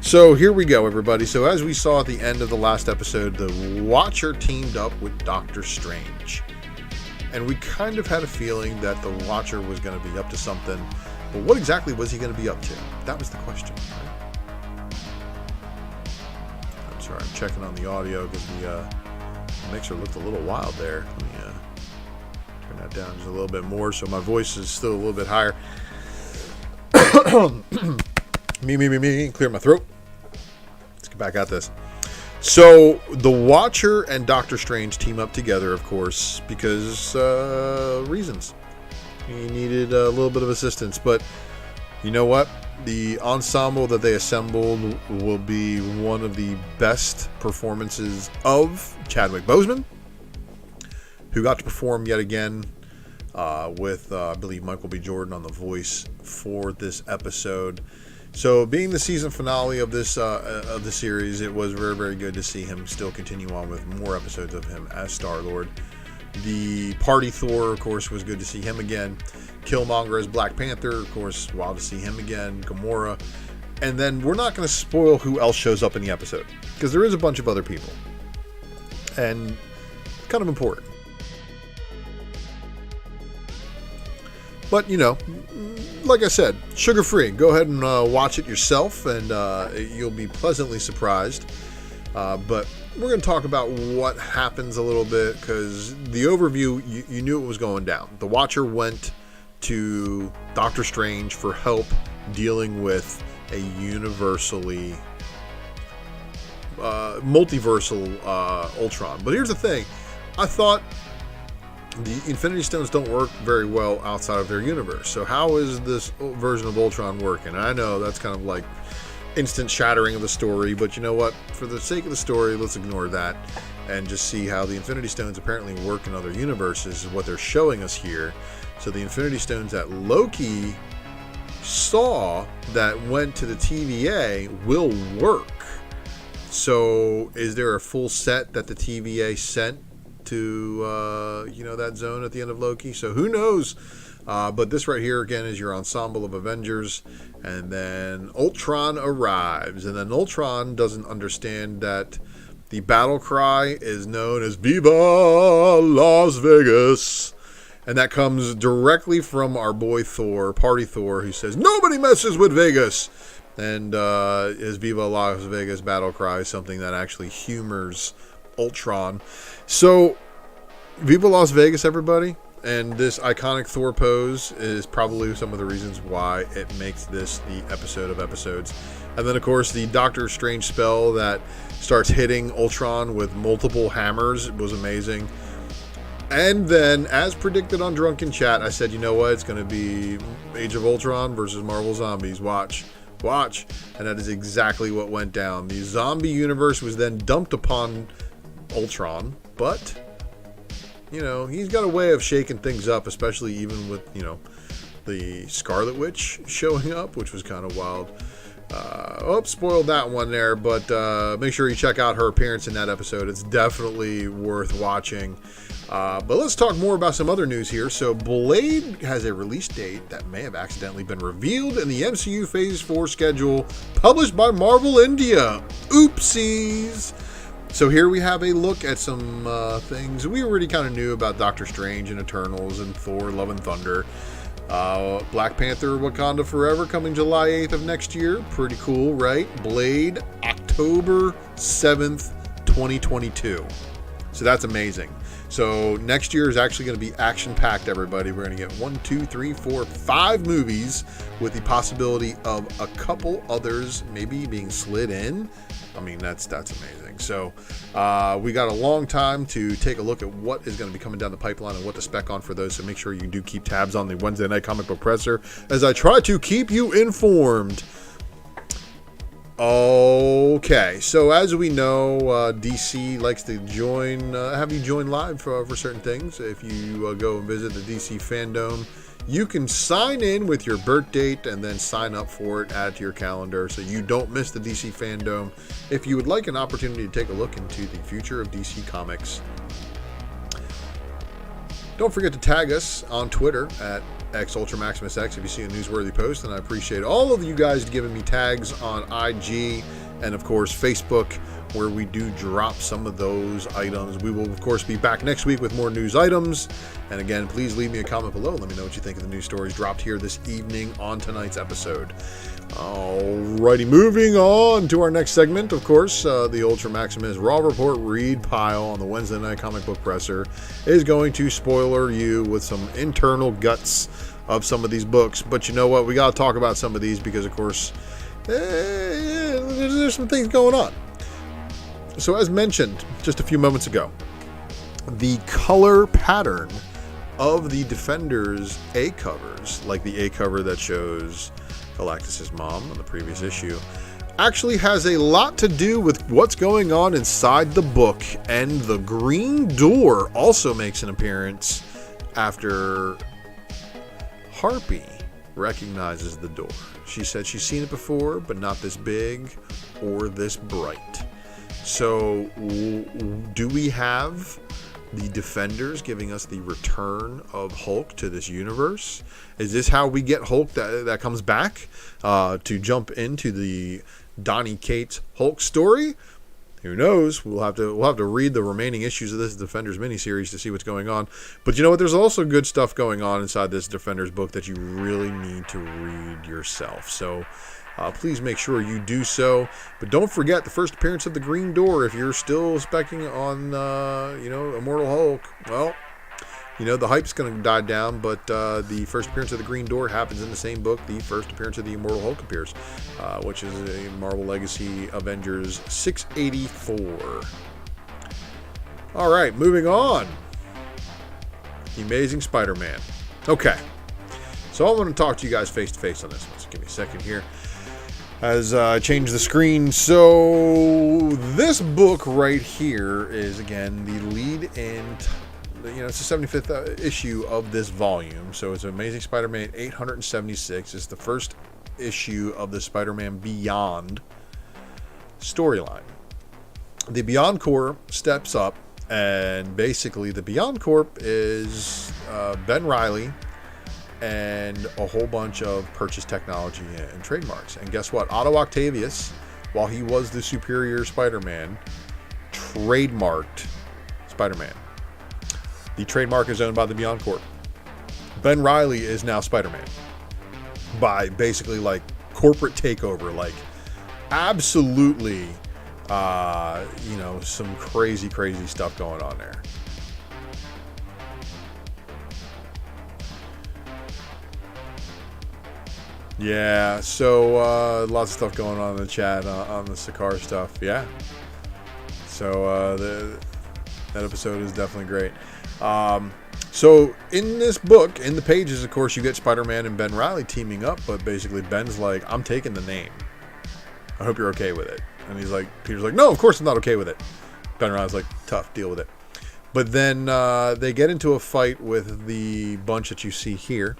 [SPEAKER 1] So here we go, everybody. So as we saw at the end of the last episode, the Watcher teamed up with Doctor Strange. And we kind of had a feeling that the Watcher was going to be up to something. But what exactly was he going to be up to? That was the question, right? I'm sorry, I'm checking on the audio because the mixer looked a little wild there. Let me turn that down just a little bit more so my voice is still a little bit higher. me, clear my throat. Let's get back at this. So, the Watcher and Doctor Strange team up together, of course, because reasons. He needed a little bit of assistance, but you know what? The ensemble that they assembled will be one of the best performances of Chadwick Boseman, who got to perform yet again with, I believe, Michael B. Jordan on the voice for this episode. So, being the season finale of this of the series, it was very, very good to see him still continue on with more episodes of him as Star-Lord. The Party Thor, of course, was good to see him again. Killmonger as Black Panther, of course, wild to see him again. Gamora. And then we're not going to spoil who else shows up in the episode, because there is a bunch of other people. And it's kind of important. But, like I said, sugar-free. Go ahead and watch it yourself, and you'll be pleasantly surprised. But we're going to talk about what happens a little bit, because the overview, you knew it was going down. The Watcher went to Doctor Strange for help dealing with a multiversal Ultron. But here's the thing. I thought the Infinity Stones don't work very well outside of their universe. So how is this version of Ultron working? I know that's kind of like instant shattering of the story, but you know what? For the sake of the story, let's ignore that and just see how the Infinity Stones apparently work in other universes, is what they're showing us here. So the Infinity Stones that Loki saw that went to the TVA will work. So is there a full set that the TVA sent to that zone at the end of Loki? So who knows? But this right here again is your ensemble of Avengers, and then Ultron arrives, and then Ultron doesn't understand that the battle cry is known as "Viva Las Vegas," and that comes directly from our boy Thor, Party Thor, who says nobody messes with Vegas. And his Viva Las Vegas battle cry is something that actually humors Ultron. So, Viva Las Vegas, everybody. And this iconic Thor pose is probably some of the reasons why it makes this the episode of episodes. And then, of course, the Doctor Strange spell that starts hitting Ultron with multiple hammers was amazing. And then, as predicted on Drunken Chat, I said, you know what? It's going to be Age of Ultron versus Marvel Zombies. Watch. And that is exactly what went down. The zombie universe was then dumped upon Ultron, but he's got a way of shaking things up, especially even with the Scarlet Witch showing up, which was kind of wild. Spoiled that one there, but make sure you check out her appearance in that episode. It's definitely worth watching. But let's talk more about some other news here. So Blade has a release date that may have accidentally been revealed in the MCU Phase 4 schedule published by Marvel India. Oopsies! So here we have a look at some things we already kind of knew about Doctor Strange and Eternals and Thor, Love and Thunder. Black Panther, Wakanda Forever coming July 8th of next year. Pretty cool, right? Blade, October 7th, 2022. So that's amazing. So next year is actually going to be action-packed, everybody. We're going to get 5 movies with the possibility of a couple others maybe being slid in. I mean, that's amazing. So we got a long time to take a look at what is going to be coming down the pipeline and what to spec on for those. So make sure you do keep tabs on the Wednesday Night Comic Book Presser as I try to keep you informed. Okay, so as we know, DC likes to have you join live for certain things. If you go and visit the DC Fandom, you can sign in with your birth date and then sign up for it, add to your calendar so you don't miss the DC Fandom. If you would like an opportunity to take a look into the future of DC Comics, don't forget to tag us on Twitter at ULTRA MAXIMUS X if you see a newsworthy post, and I appreciate all of you guys giving me tags on IG and of course Facebook, where we do drop some of those items. We will of course be back next week with more news items, and again, please leave me a comment below. Let me know what you think of the news stories dropped here this evening on tonight's episode. Alrighty, moving on to our next segment. Of course, the Ultra Maximus Raw Report read pile on the Wednesday Night Comic Book Presser is going to spoiler you with some internal guts of some of these books. But you know what? We got to talk about some of these because, of course, there's some things going on. So as mentioned just a few moments ago, the color pattern of the Defenders A covers, like the A cover that shows Galactus' mom on the previous issue, actually has a lot to do with what's going on inside the book, and the green door also makes an appearance after Harpy recognizes the door. She said she's seen it before, but not this big or this bright. So do we have the Defenders giving us the return of Hulk to this universe? Is this how we get Hulk that comes back to jump into the Donny Cates Hulk story? Who knows? We'll have to read the remaining issues of this Defenders miniseries to see what's going on. But you know what? There's also good stuff going on inside this Defenders book that you really need to read yourself. So please make sure you do so. But don't forget the first appearance of the Green Door. If you're still specking on, Immortal Hulk, well, the hype's going to die down, but the first appearance of the Green Door happens in the same book. The first appearance of the Immortal Hulk appears, which is a Marvel Legacy Avengers 684. All right, moving on. The Amazing Spider-Man. Okay, so I want to talk to you guys face-to-face on this one, so give me a second here as I change the screen. So this book right here is, again, the lead and it's the 75th issue of this volume. So it's Amazing Spider-Man 876. It's the first issue of the Spider-Man Beyond storyline. The Beyond Corps steps up, and basically the Beyond Corps is Ben Reilly and a whole bunch of purchased technology and trademarks. And guess what? Otto Octavius, while he was the superior Spider-Man, trademarked Spider-Man. The trademark is owned by the Beyond Corp. Ben Reilly is now Spider-Man by basically like corporate takeover, like absolutely, some crazy stuff going on there. Yeah, so lots of stuff going on in the chat on the Sakaar stuff. Yeah, so that episode is definitely great. So in this book, in the pages, of course, you get Spider-Man and Ben Reilly teaming up, but basically Ben's like, I'm taking the name. I hope you're okay with it. And Peter's like, no, of course I'm not okay with it. Ben Reilly's like, tough, deal with it. But then they get into a fight with the bunch that you see here,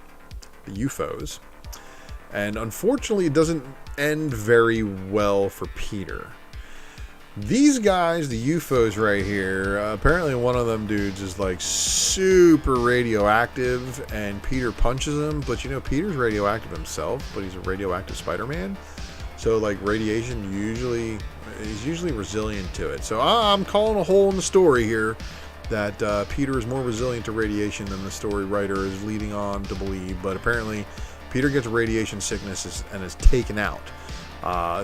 [SPEAKER 1] the UFOs. And unfortunately, it doesn't end very well for Peter. These guys, the UFOs right here, apparently one of them dudes is like super radioactive, and Peter punches him. But Peter's radioactive himself, but he's a radioactive Spider-Man. So like radiation he's usually resilient to it. So I'm calling a hole in the story here that Peter is more resilient to radiation than the story writer is leading on to believe. But apparently Peter gets radiation sickness and is taken out.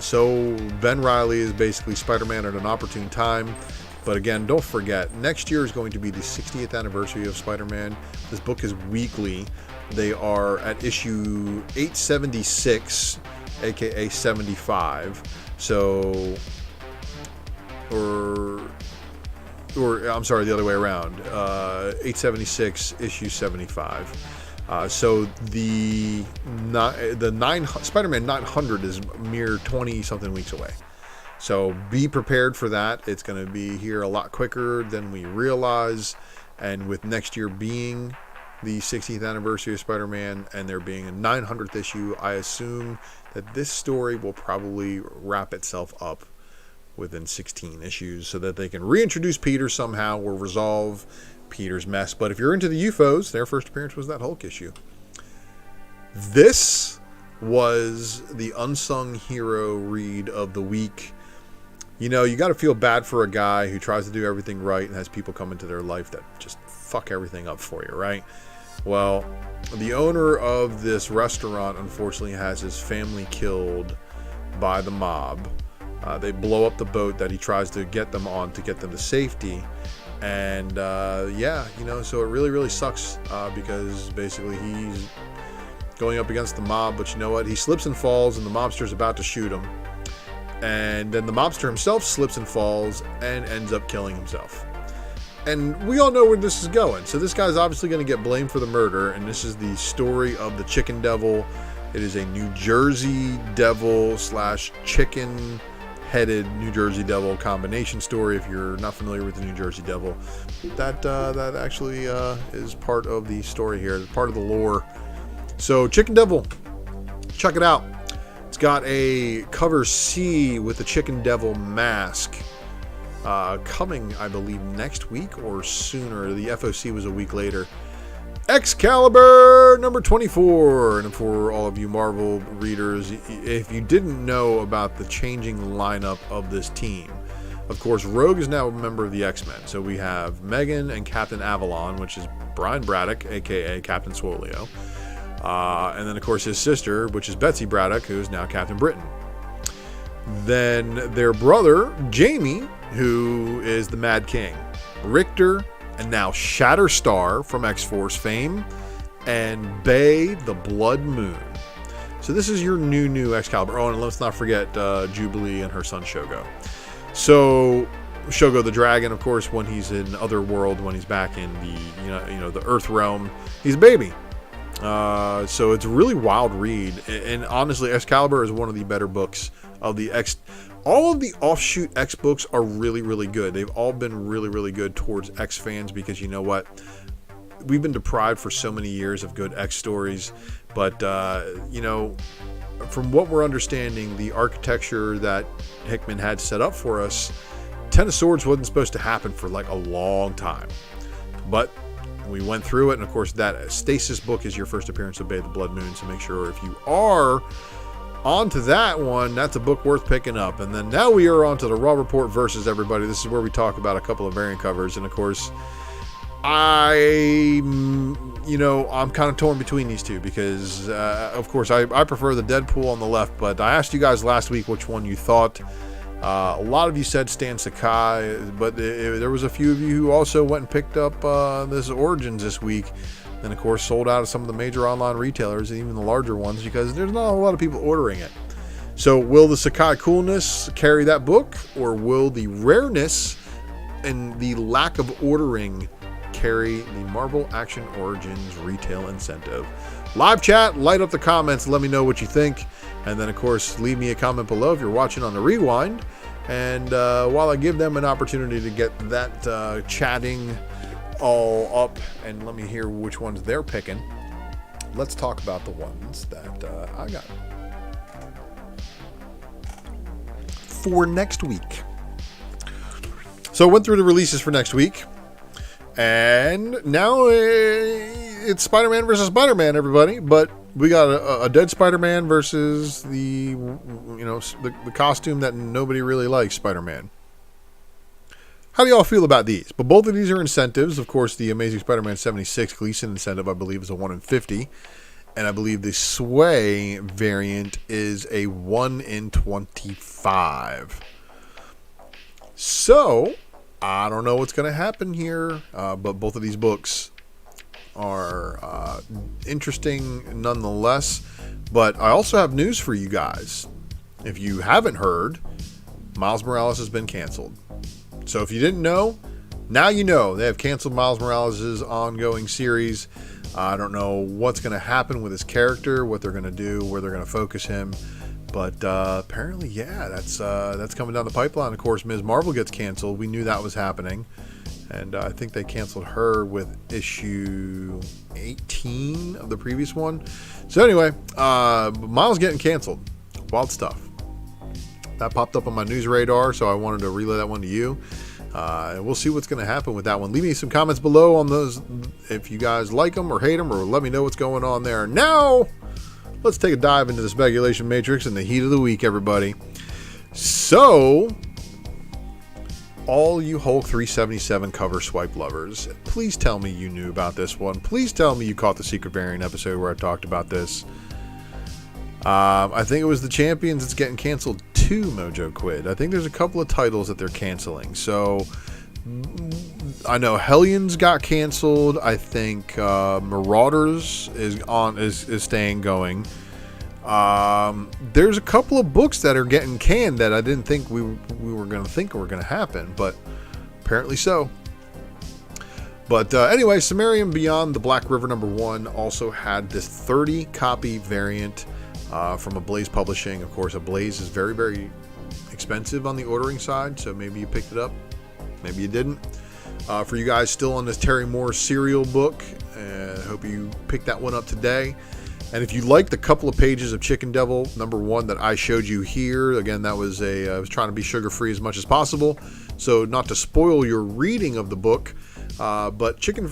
[SPEAKER 1] So Ben Reilly is basically Spider-Man at an opportune time. But again, don't forget, next year is going to be the 60th anniversary of Spider-Man. This book is weekly. They are at issue 876, aka 75. So, or I'm sorry, the other way around. 876, issue 75. So the Spider-Man 900 is a mere 20-something weeks away. So be prepared for that. It's going to be here a lot quicker than we realize. And with next year being the 60th anniversary of Spider-Man and there being a 900th issue, I assume that this story will probably wrap itself up within 16 issues so that they can reintroduce Peter somehow or resolve Peter's mess. But if you're into the UFOs, their first appearance was that Hulk issue. This was the unsung hero read of the week. You got to feel bad for a guy who tries to do everything right and has people come into their life that just fuck everything up for you, right? Well, the owner of this restaurant unfortunately has his family killed by the mob. They blow up the boat that he tries to get them on to get them to safety. And so it really sucks because basically he's going up against the mob, but you know what? He slips and falls and the mobster's about to shoot him. And then the mobster himself slips and falls and ends up killing himself. And we all know where this is going. So this guy's obviously going to get blamed for the murder, and this is the story of the Chicken Devil. It is a New Jersey Devil / chicken headed New Jersey Devil combination story. If you're not familiar with the New Jersey Devil, that actually is part of the story here, part of the lore. So Chicken Devil, check it out. It's got a cover C with the Chicken Devil mask coming, I believe, next week or sooner. The FOC was a week later. Excalibur number 24. And for all of you Marvel readers, if you didn't know about the changing lineup of this team, Of course, Rogue is now a member of the X-Men. So we have Megan and Captain Avalon, which is Brian Braddock, a.k.a. Captain Swolio. And then, of course, his sister, which is Betsy Braddock, who is now Captain Britain. Then their brother, Jamie, who is the Mad King. Richter, and now Shatterstar from X-Force fame. And Bay, the Blood Moon. So this is your new Excalibur. Oh, and let's not forget Jubilee and her son Shogo. So Shogo the Dragon, of course, when he's in Otherworld, when he's back in the the Earth realm, he's a baby. So it's a really wild read, and honestly, Excalibur is one of the better books of the X. All of the offshoot X books are really, really good. They've all been really, really good towards X fans because you know what? We've been deprived for so many years of good X stories, but from what we're understanding, the architecture that Hickman had set up for us, Ten of Swords wasn't supposed to happen for like a long time, but we went through it. And of course, that Stasis book is your first appearance of Bay the Blood Moon, so make sure if you are onto that one, that's a book worth picking up. And then now we are on to the Raw Report versus everybody. This is where we talk about a couple of variant covers, and of course, I'm kind of torn between these two because, of course, I prefer the Deadpool on the left, but I asked you guys last week which one you thought. A lot of you said Stan Sakai, but there was a few of you who also went and picked up this Origins this week, and of course sold out of some of the major online retailers and even the larger ones because there's not a lot of people ordering it. So will the Sakai coolness carry that book, or will the rareness and the lack of ordering carry the Marvel Action Origins retail incentive? Live chat, light up the comments, let me know what you think, and then of course leave me a comment below if you're watching on the rewind. And while I give them an opportunity to get that chatting all up, and let me hear which ones they're picking, let's talk about the ones that I got for next week. So I went through the releases for next week. And now it's Spider-Man versus Spider-Man, everybody. But we got a dead Spider-Man versus the costume that nobody really likes, Spider-Man. How do y'all feel about these? But both of these are incentives. Of course, the Amazing Spider-Man 76 Gleason incentive, I believe, is a 1 in 50. And I believe the Sway variant is a 1 in 25. So I don't know what's going to happen here, but both of these books are interesting nonetheless. But I also have news for you guys. If you haven't heard, Miles Morales has been canceled. So if you didn't know, now you know. They have canceled Miles Morales' ongoing series. I don't know what's going to happen with his character, what they're going to do, where they're going to focus him. But apparently, yeah, that's coming down the pipeline. Of course, Ms. Marvel gets canceled. We knew that was happening. And I think they canceled her with issue 18 of the previous one. So anyway, Miles getting canceled. Wild stuff. That popped up on my news radar, so I wanted to relay that one to you. And we'll see what's going to happen with that one. Leave me some comments below on those if you guys like them or hate them, or let me know what's going on there. Now, let's take a dive into the speculation matrix in the heat of the week, everybody. So, all you Hulk 377 cover swipe lovers, please tell me you knew about this one. Please tell me you caught the Secret Variant episode where I talked about this. I think it was the Champions that's getting canceled too, Mojo Quid. I think there's a couple of titles that they're canceling. So, I know Hellions got canceled. I think Marauders is staying going. There's a couple of books that are getting canned that I didn't think we were going to think were going to happen, but apparently so. But anyway, Sumerian Beyond the Black River #1 also had this 30 copy variant from Ablaze Publishing. Of course, Ablaze is very, very expensive on the ordering side, so maybe you picked it up, maybe you didn't. For you guys still on this Terry Moore serial book, I hope you picked that one up today. And if you like the couple of pages of Chicken Devil #1 that I showed you here, again, that was I was trying to be sugar-free as much as possible, so not to spoil your reading of the book, but Chicken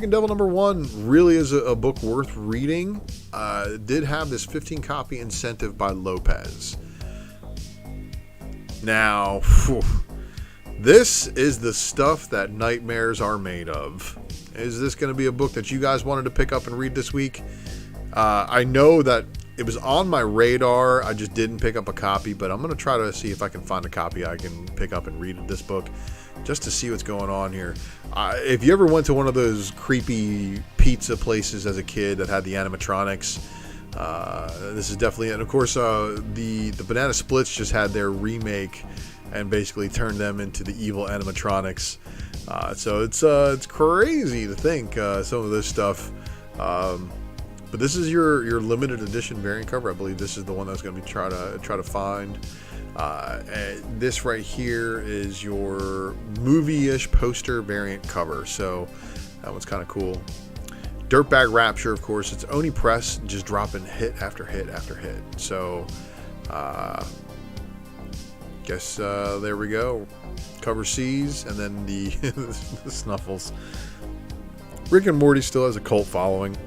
[SPEAKER 1] Devil #1 really is a book worth reading. It did have this 15 copy incentive by Lopez. Now, This is the stuff that nightmares are made of. Is this going to be a book that you guys wanted to pick up and read this week? I know that it was on my radar. I just didn't pick up a copy, but I'm going to try to see if I can find a copy I can pick up and read this book just to see what's going on here. If you ever went to one of those creepy pizza places as a kid that had the animatronics, this is definitely it. And of course, the Banana Splits just had their remake and basically turned them into the evil animatronics. So it's crazy to think some of this stuff. But this is your limited edition variant cover. I believe this is the one that's going to be try to find. And this right here is your movie-ish poster variant cover. So that one's kind of cool. Dirtbag Rapture, of course, it's Oni Press, just dropping hit after hit after hit. So guess there we go. Cover C's, and then the, the Snuffles. Rick and Morty still has a cult following,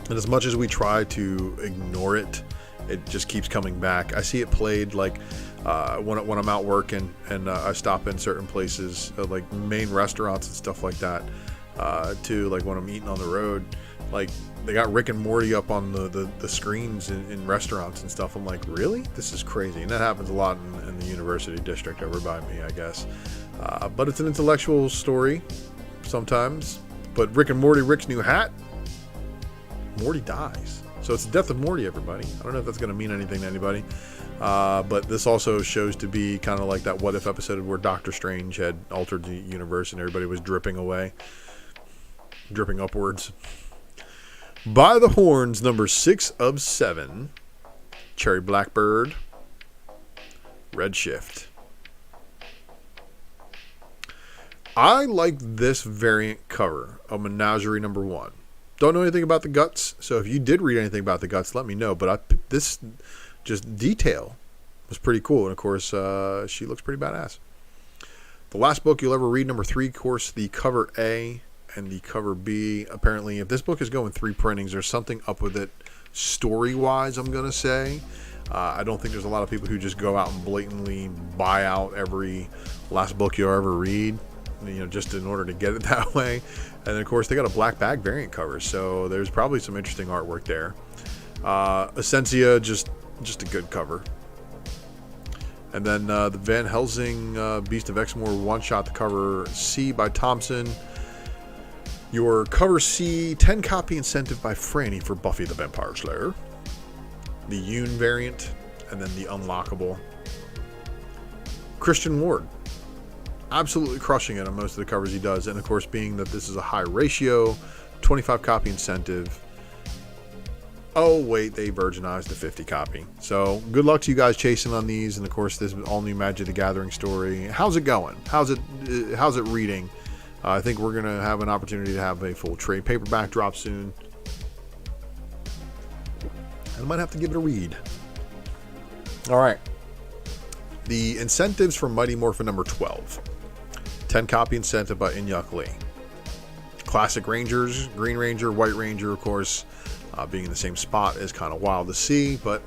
[SPEAKER 1] and as much as we try to ignore it, it just keeps coming back. I see it played like when I'm out working and I stop in certain places, like main restaurants and stuff like that, too. Like when I'm eating on the road, like they got Rick and Morty up on the screens in restaurants and stuff. I'm like, really? This is crazy. And that happens a lot in the University District over by me, I guess. But it's an intellectual story sometimes. But Rick and Morty, Rick's new hat, Morty dies. So it's the death of Morty, everybody. I don't know if that's going to mean anything to anybody. But this also shows to be kind of like that What If episode where Doctor Strange had altered the universe and everybody was dripping away. Dripping upwards. By the Horns, number 6 of 7. Cherry Blackbird. Redshift. I like this variant cover of Menagerie number 1. Don't know anything about the guts, so if you did read anything about the guts, let me know. But this just detail was pretty cool, and of course, she looks pretty badass. The last book you'll ever read, number 3, of course, the cover A and the cover B. Apparently, if this book is going 3 printings, there's something up with it story-wise, I'm going to say. I don't think there's a lot of people who just go out and blatantly buy out every last book you'll ever read, just in order to get it that way. And then, of course, they got a black bag variant cover, so there's probably some interesting artwork there. Essentia, just a good cover. And then the Van Helsing Beast of Exmoor one-shot, the cover C by Thompson. Your cover C, 10 copy incentive by Franny for Buffy the Vampire Slayer. The Yoon variant, and then the unlockable. Christian Ward. Absolutely crushing it on most of the covers he does. And of course, being that this is a high ratio, 25 copy incentive. Oh, wait, they virginized the 50 copy. So good luck to you guys chasing on these. And of course, this all new Magic the Gathering story. How's it going? How's it reading? I think we're going to have an opportunity to have a full trade paperback drop soon. I might have to give it a read. All right. The incentives for Mighty Morphin number 12. 10 copy incentive by Inyuk Lee. Classic Rangers, Green Ranger, White Ranger, of course, being in the same spot is kind of wild to see, but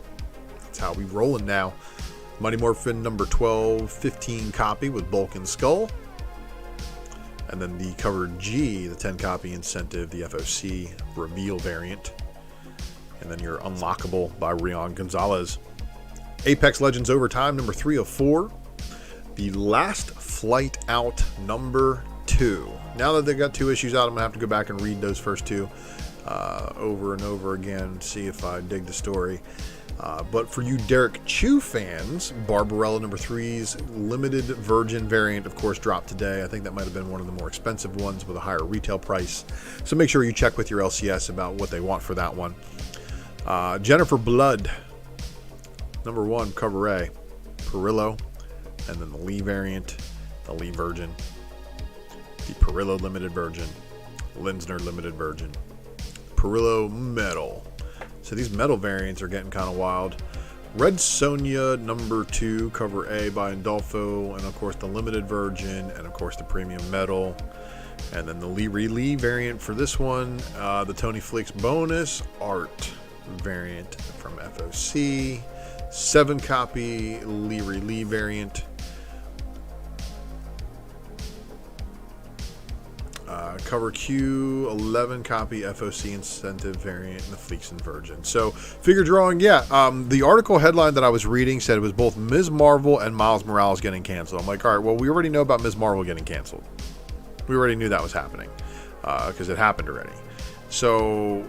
[SPEAKER 1] that's how we rolling now. Mighty Morphin number 12, 15 copy with Bulk and Skull. And then the cover G, the 10 copy incentive, the FOC Reveal variant. And then your unlockable by Rion Gonzalez. Apex Legends Overtime number 3 of 4. The Last Flight Out number 2. Now that they've got 2 issues out, I'm going to have to go back and read those first 2 over and over again, see if I dig the story. But for you Derek Chew fans, Barbarella number 3's limited virgin variant, of course, dropped today. I think that might have been one of the more expensive ones with a higher retail price. So make sure you check with your LCS about what they want for that one. Jennifer Blood, number 1, cover A, Perillo, and then the Lee variant, the Lee Virgin, the Perillo Limited Virgin, Linsner Limited Virgin, Perillo Metal. So these metal variants are getting kind of wild. Red Sonja number 2, cover A by Indolfo, and of course the Limited Virgin, and of course the Premium Metal. And then the Lee variant for this one, the Tony Fleeks bonus art variant from FOC. 7 copy Lee variant. Cover Q, 11 copy FOC incentive variant in the Fleeks and Virgin. So, figure drawing, yeah. The article headline that I was reading said it was both Ms. Marvel and Miles Morales getting canceled. I'm like, all right, well, we already know about Ms. Marvel getting canceled. We already knew that was happening because it happened already. So,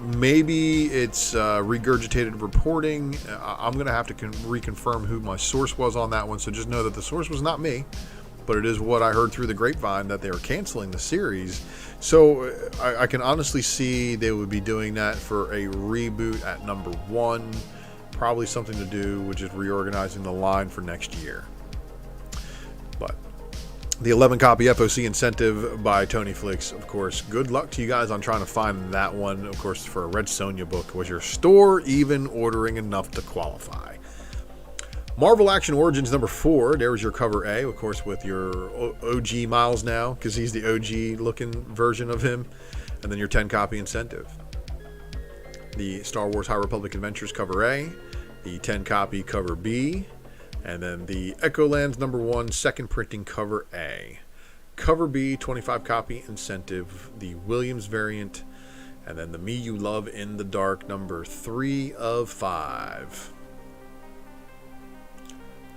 [SPEAKER 1] maybe it's regurgitated reporting. I'm going to have to reconfirm who my source was on that one. So, just know that the source was not me. But it is what I heard through the grapevine that they were canceling the series. So I can honestly see they would be doing that for a reboot at number 1. Probably something to do with just reorganizing the line for next year. But the 11 copy FOC incentive by Tony Flicks, of course. Good luck to you guys on trying to find that one. Of course, for a Red Sonja book. Was your store even ordering enough to qualify? Marvel Action Origins number 4. There's your cover A, of course, with your OG Miles now, because he's the OG looking version of him. And then your 10 copy incentive. The Star Wars High Republic Adventures cover A, the 10 copy cover B, and then the Echolands number 1 second printing cover A. Cover B, 25 copy incentive, the Williams variant, and then the Me You Love in the Dark number 3 of 5.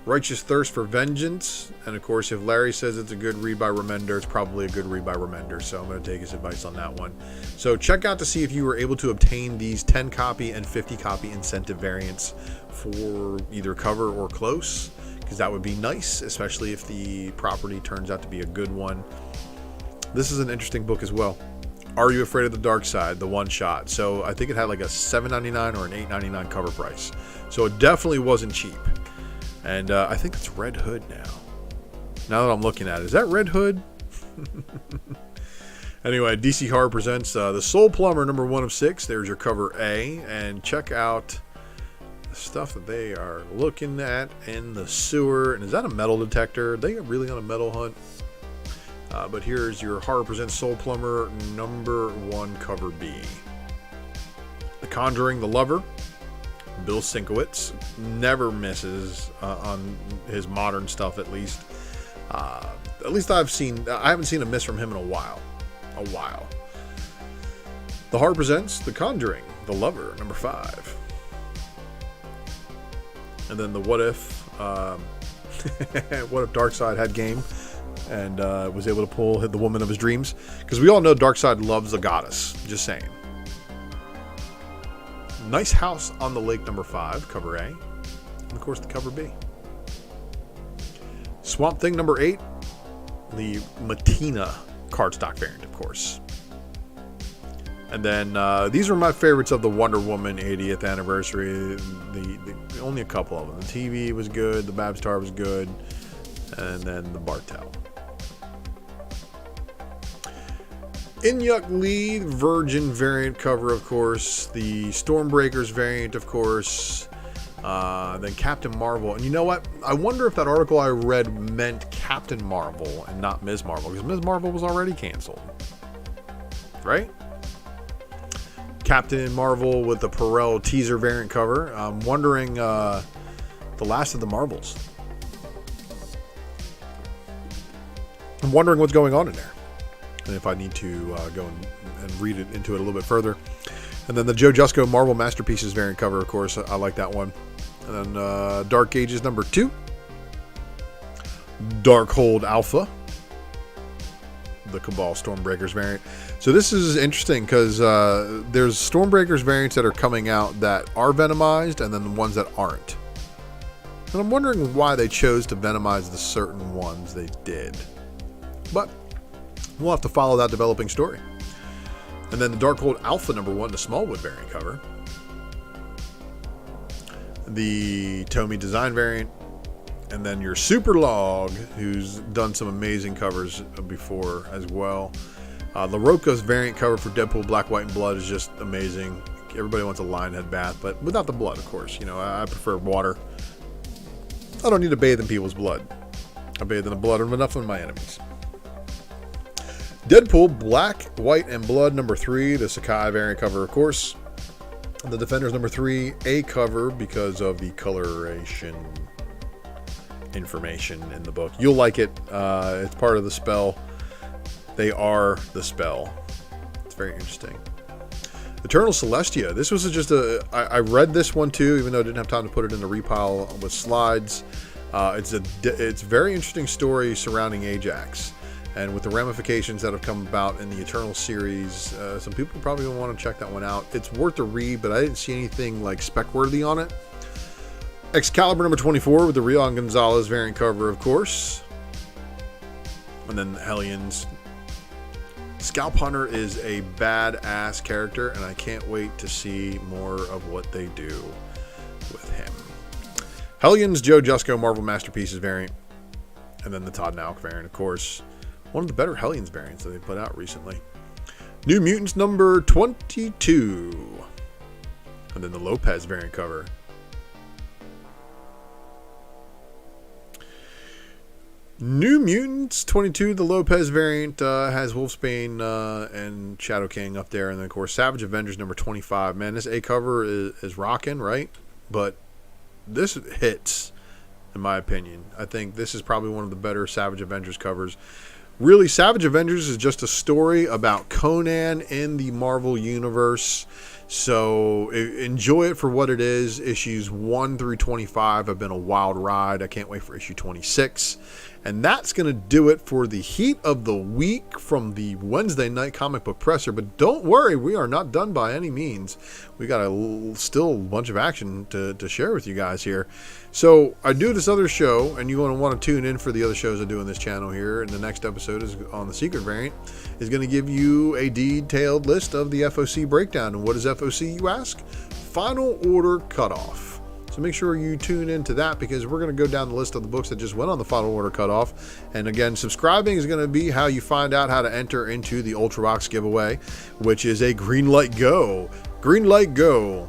[SPEAKER 1] Righteous Thirst for Vengeance. And of course, if Larry says it's a good read by Remender, it's probably a good read by Remender. So I'm going to take his advice on that one. So check out to see if you were able to obtain these 10 copy and 50 copy incentive variants for either cover or close, because that would be nice, especially if the property turns out to be a good one. This is an interesting book as well. Are You Afraid of the Dark Side? The one shot. So I think it had like a $7.99 or an $8.99 cover price. So it definitely wasn't cheap. And I think it's Red Hood now. Now that I'm looking at it. Is that Red Hood? Anyway, DC Horror presents The Soul Plumber, number 1 of 6. There's your cover A. And check out the stuff that they are looking at in the sewer. And is that a metal detector? Are they really on a metal hunt? But here's your Horror Presents Soul Plumber, number 1, cover B. The Conjuring, The Lover. Bill Sienkiewicz never misses on his modern stuff, at least. At least I haven't seen a miss from him in a while. The Horror Presents The Conjuring, The Lover, number 5. And then the What If, What if Darkseid had game and was able to hit the woman of his dreams? Because we all know Darkseid loves the goddess. Just saying. Nice House on the Lake, number 5, cover A. And of course, the cover B. Swamp Thing, number 8. The Matina cardstock variant, of course. And then these are my favorites of the Wonder Woman 80th anniversary. The only a couple of them. The TV was good. The Babstar was good. And then the Bartel. Inyuk Lee Virgin variant cover, of course. The Stormbreakers variant, of course. Then Captain Marvel. And you know what? I wonder if that article I read meant Captain Marvel and not Ms. Marvel, because Ms. Marvel was already canceled. Right? Captain Marvel with the Perel teaser variant cover. I'm wondering the last of the Marvels. I'm wondering what's going on in there. And if I need to go and read it into it a little bit further. And then the Joe Jusko Marvel Masterpieces variant cover, of course. I like that one. And then Dark Ages number 2. Darkhold Alpha. The Cabal Stormbreakers variant. So this is interesting because there's Stormbreakers variants that are coming out that are Venomized and then the ones that aren't. And I'm wondering why they chose to Venomize the certain ones they did. But we'll have to follow that developing story. And then the Darkhold Alpha number 1, the Smallwood variant cover. The Tomy Design variant. And then your Super Log, who's done some amazing covers before as well. LaRocco's variant cover for Deadpool Black, White, and Blood is just amazing. Everybody wants a Lionhead bath, but without the blood, of course. You know, I prefer water. I don't need to bathe in people's blood. I bathe in the blood of enough of my enemies. Deadpool Black, White, and Blood number 3, the Sakai variant cover, of course. The Defenders number 3, a cover because of the coloration information in the book. You'll like it. It's part of the spell. They are the spell. It's very interesting. Eternal Celestia. This was just I read this one too, even though I didn't have time to put it in the repile with slides. It's a very interesting story surrounding Ajax, and with the ramifications that have come about in the Eternal series, some people probably will want to check that one out. It's worth a read, but I didn't see anything like spec worthy on it. Excalibur number 24 with the Rion Gonzalez variant cover, of course, and then the Hellions. Scalp Hunter is a badass character, and I can't wait to see more of what they do with him. Hellions, Joe Jusko, Marvel Masterpieces variant, and then the Todd Nauk variant, of course. One of the better Hellions variants that they put out recently. New Mutants number 22, and then the Lopez variant cover. New Mutants 22, the Lopez variant, has Wolfsbane and Shadow King up there. And then, of course, Savage Avengers number 25. Man, this A cover is rocking, right? But this hits, in my opinion. I think this is probably one of the better Savage Avengers covers. Really, Savage Avengers is just a story about Conan in the Marvel Universe. So enjoy it for what it is. Issues 1 through 25 have been a wild ride. I can't wait for issue 26. And that's going to do it for the heat of the week from the Wednesday night comic book presser. But don't worry, we are not done by any means. We got still a bunch of action to share with you guys here. So I do this other show, and you want to tune in for the other shows I do on this channel here. And the next episode is on the Secret variant, is going to give you a detailed list of the FOC breakdown. And what is FOC, you ask? Final Order Cutoff. So make sure you tune into that, because we're going to go down the list of the books that just went on the Final Order Cutoff. And again, subscribing is going to be how you find out how to enter into the Ultra Box giveaway, which is a green light go. Green light go.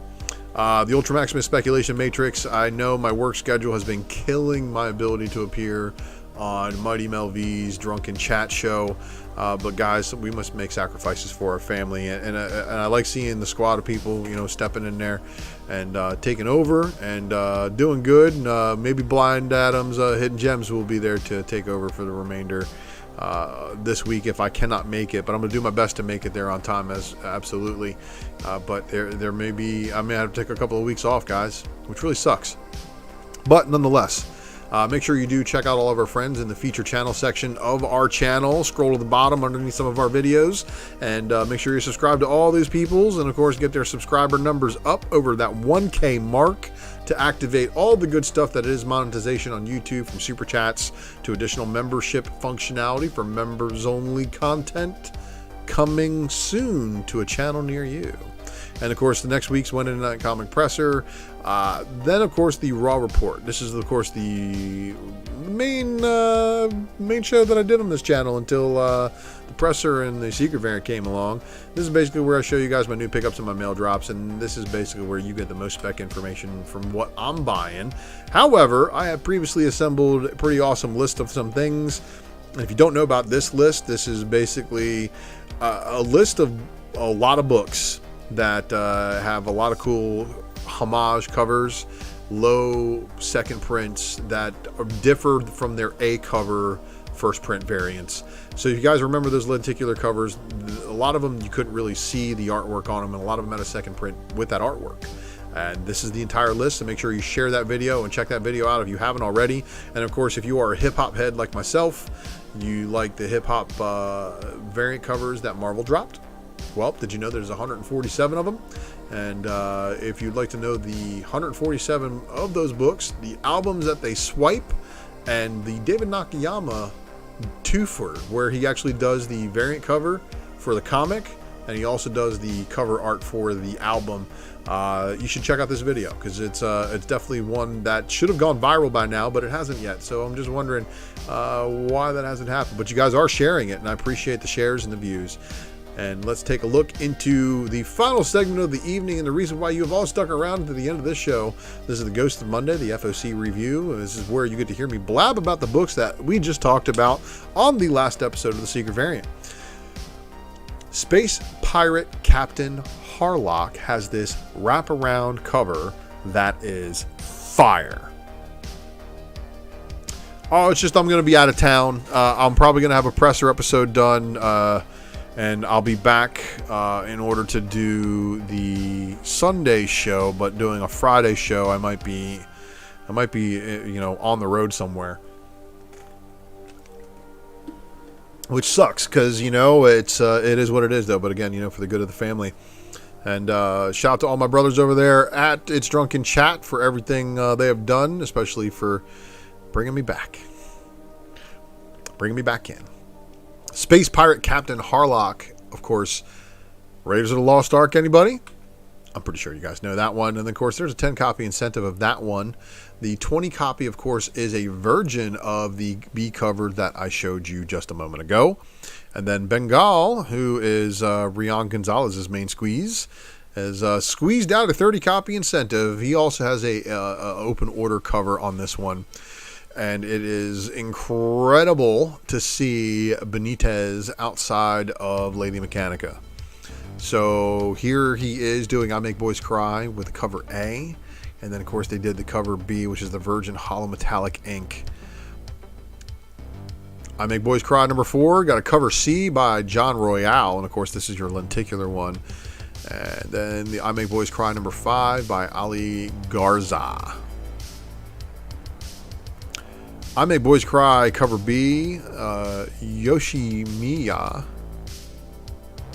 [SPEAKER 1] The Ultra Maximus Speculation Matrix. I know my work schedule has been killing my ability to appear on Mighty Mel V's Drunken Chat show. But guys, we must make sacrifices for our family, and I like seeing the squad of people, stepping in there and taking over and doing good. And maybe Blind Adams, Hidden Gems will be there to take over for the remainder this week if I cannot make it. But I'm gonna do my best to make it there on time, absolutely. But there may be, I may have to take a couple of weeks off, guys, which really sucks. But nonetheless. Make sure you do check out all of our friends in the feature channel section of our channel. Scroll to the bottom underneath some of our videos, and make sure you subscribe to all these peoples, and of course get their subscriber numbers up over that 1K mark to activate all the good stuff that is monetization on YouTube, from super chats to additional membership functionality for members only content coming soon to a channel near you. And of course, the next week's Wednesday Night Comic Presser. Then, of course, the Raw Report. This is, of course, the main show that I did on this channel until the Presser and the Secret variant came along. This is basically where I show you guys my new pickups and my mail drops, and this is basically where you get the most spec information from what I'm buying. However, I have previously assembled a pretty awesome list of some things. And if you don't know about this list, this is basically a list of a lot of books that have a lot of cool homage covers, low second prints that differ from their A cover first print variants. So if you guys remember those lenticular covers, a lot of them you couldn't really see the artwork on them, and a lot of them had a second print with that artwork. And this is the entire list, so make sure you share that video and check that video out if you haven't already. And of course, if you are a hip-hop head like myself, you like the hip-hop variant covers that Marvel dropped, well, did you know there's 147 of them? And if you'd like to know the 147 of those books, the albums that they swipe, and the David Nakayama twofer, where he actually does the variant cover for the comic, and he also does the cover art for the album, you should check out this video, because it's definitely one that should have gone viral by now, but it hasn't yet. So I'm just wondering why that hasn't happened. But you guys are sharing it, and I appreciate the shares and the views. And let's take a look into the final segment of the evening, and the reason why you have all stuck around to the end of this show. This is the Ghost of Monday, the FOC review. This is where you get to hear me blab about the books that we just talked about on the last episode of the Secret Variant. Space Pirate Captain Harlock has this wraparound cover that is fire. Oh, it's just I'm going to be out of town. I'm probably going to have a presser episode done, and I'll be back in order to do the Sunday show. But doing a Friday show, I might be, on the road somewhere, which sucks because it is what it is though. But again, for the good of the family. And shout out to all my brothers over there at It's Drunken Chat for everything they have done, especially for bringing me back in. Space Pirate Captain Harlock, of course. Raiders of the Lost Ark, anybody? I'm pretty sure you guys know that one. And then, of course, there's a 10 copy incentive of that one. The 20 copy, of course, is a version of the B cover that I showed you just a moment ago. And then Bengal, who is Rian Gonzalez's main squeeze, has squeezed out a 30 copy incentive. He also has a open order cover on this one. And it is incredible to see Benitez outside of Lady Mechanica. So here he is doing I Make Boys Cry with the cover A. And then, of course, they did the cover B, which is the Virgin Hollow Metallic ink. I Make Boys Cry number 4. Got a cover C by John Royale. And, of course, this is your lenticular one. And then the I Make Boys Cry number 5 by Ali Garza. I Make Boys Cry cover B, Yoshimiya,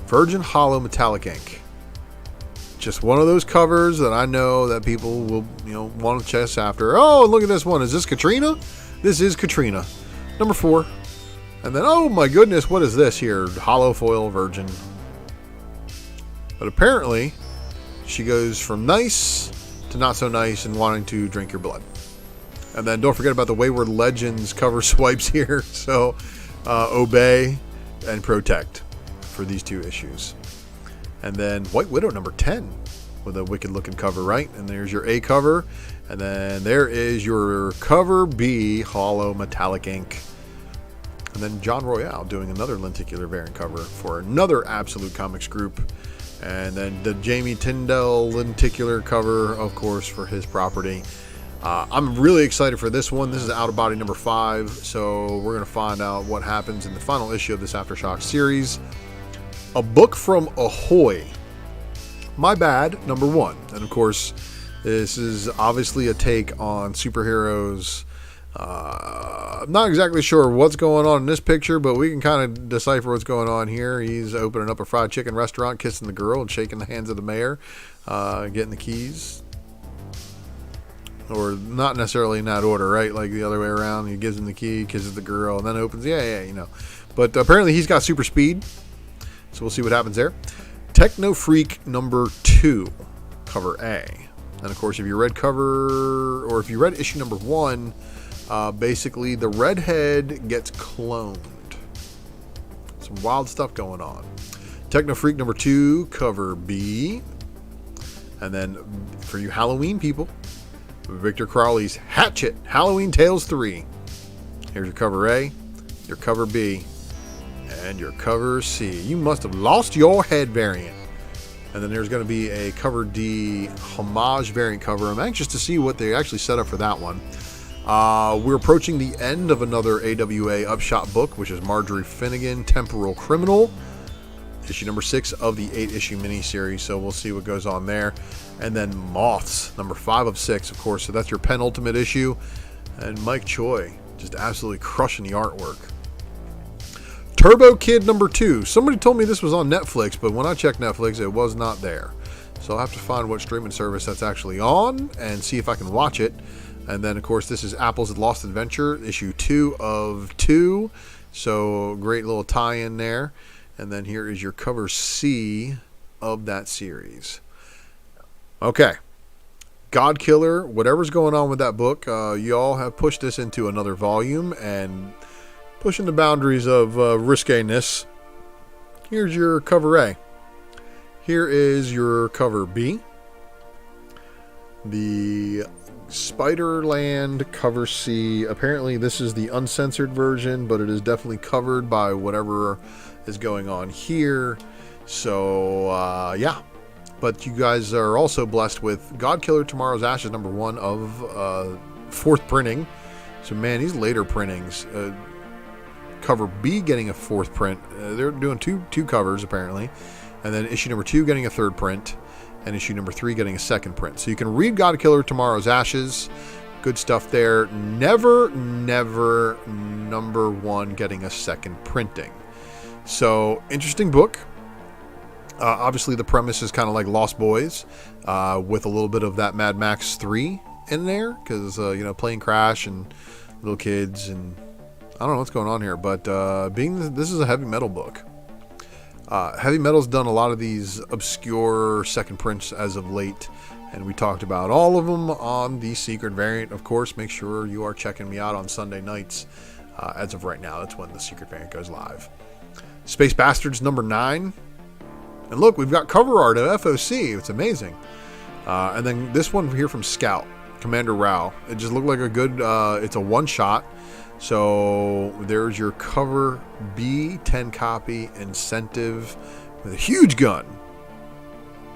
[SPEAKER 1] Virgin Hollow Metallic ink. Just one of those covers that I know that people will, want to chase after. Oh, look at this one. Is this Katrina? This is Katrina. Number 4. And then, oh my goodness, what is this here? Hollow foil Virgin. But apparently, she goes from nice to not so nice and wanting to drink your blood. And then don't forget about the Wayward Legends cover swipes here. So Obey and Protect for these 2 issues. And then White Widow number 10 with a wicked looking cover, right? And there's your A cover. And then there is your cover B, Hollow Metallic ink. And then John Royale doing another lenticular variant cover for another Absolute Comics group. And then the Jamie Tyndall lenticular cover, of course, for his property. I'm really excited for this one. This is Out of Body number 5, so we're going to find out what happens in the final issue of this Aftershock series. A book from Ahoy. My Bad, number 1. And of course, this is obviously a take on superheroes. I'm not exactly sure what's going on in this picture, but we can kind of decipher what's going on here. He's opening up a fried chicken restaurant, kissing the girl, and shaking the hands of the mayor, getting the keys. Or not necessarily in that order, right? Like the other way around. He gives him the key, kisses the girl, and then opens. Yeah. But apparently he's got super speed. So we'll see what happens there. Techno Freak number 2, cover A. And of course, if you read issue number 1, basically the redhead gets cloned. Some wild stuff going on. Techno Freak number 2, cover B. And then for you Halloween people, Victor Crowley's Hatchet, Halloween Tales 3. Here's your cover A, your cover B, and your cover C. You must have lost your head variant. And then there's going to be a cover D homage variant cover. I'm anxious to see what they actually set up for that one. We're approaching the end of another AWA Upshot book, which is Marjorie Finnegan, Temporal Criminal. Issue number 6 of the 8-issue miniseries, so we'll see what goes on there. And then Moths, number 5 of 6, of course, so that's your penultimate issue. And Mike Choi, just absolutely crushing the artwork. Turbo Kid number 2. Somebody told me this was on Netflix, but when I checked Netflix, it was not there. So I'll have to find what streaming service that's actually on and see if I can watch it. And then, of course, this is Apple's Lost Adventure, issue 2 of 2. So great little tie-in there. And then here is your cover C of that series. Okay. God Killer, whatever's going on with that book, y'all have pushed this into another volume and pushing the boundaries of risqueness. Here's your cover A. Here is your cover B. The Spiderland cover C. Apparently this is the uncensored version, but it is definitely covered by whatever is going on here. So yeah, but you guys are also blessed with God Killer Tomorrow's Ashes number 1 of 4th printing. So, man, these later printings, cover B getting a 4th print. They're doing two covers, apparently. And then issue number 2 getting a 3rd print. And issue number 3 getting a 2nd print. So you can read God Killer Tomorrow's Ashes. Good stuff there. Never number 1 getting a 2nd printing. So, interesting book. Obviously, the premise is kind of like Lost Boys, with a little bit of that Mad Max 3 in there, because, plane crash and little kids, and I don't know what's going on here, but this is a heavy metal book. Heavy Metal's done a lot of these obscure 2nd prints as of late, and we talked about all of them on the secret variant. Of course, make sure you are checking me out on Sunday nights. As of right now, that's when the secret variant goes live. Space Bastards number 9. And look, we've got cover art of FOC. It's amazing. And then this one here from Scout, Commander Rao. It just looked like a good, it's a one-shot. So there's your cover B 10 copy incentive with a huge gun.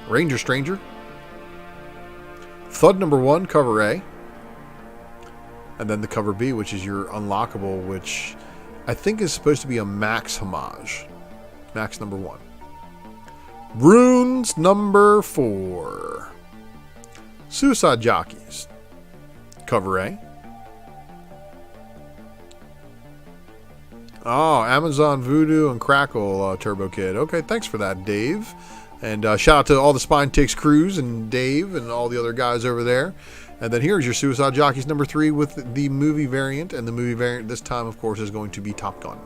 [SPEAKER 1] Ranger Stranger. Thud number 1, cover A. And then the cover B, which is your unlockable, which I think is supposed to be a Max homage. Max number 1. Runes number 4. Suicide Jockeys. Cover A. Oh, Amazon Voodoo and Crackle Turbo Kid. Okay, thanks for that, Dave. And shout out to all the Spine Takes crews and Dave and all the other guys over there. And then here's your Suicide Jockeys number 3 with the movie variant. And the movie variant this time, of course, is going to be Top Gun.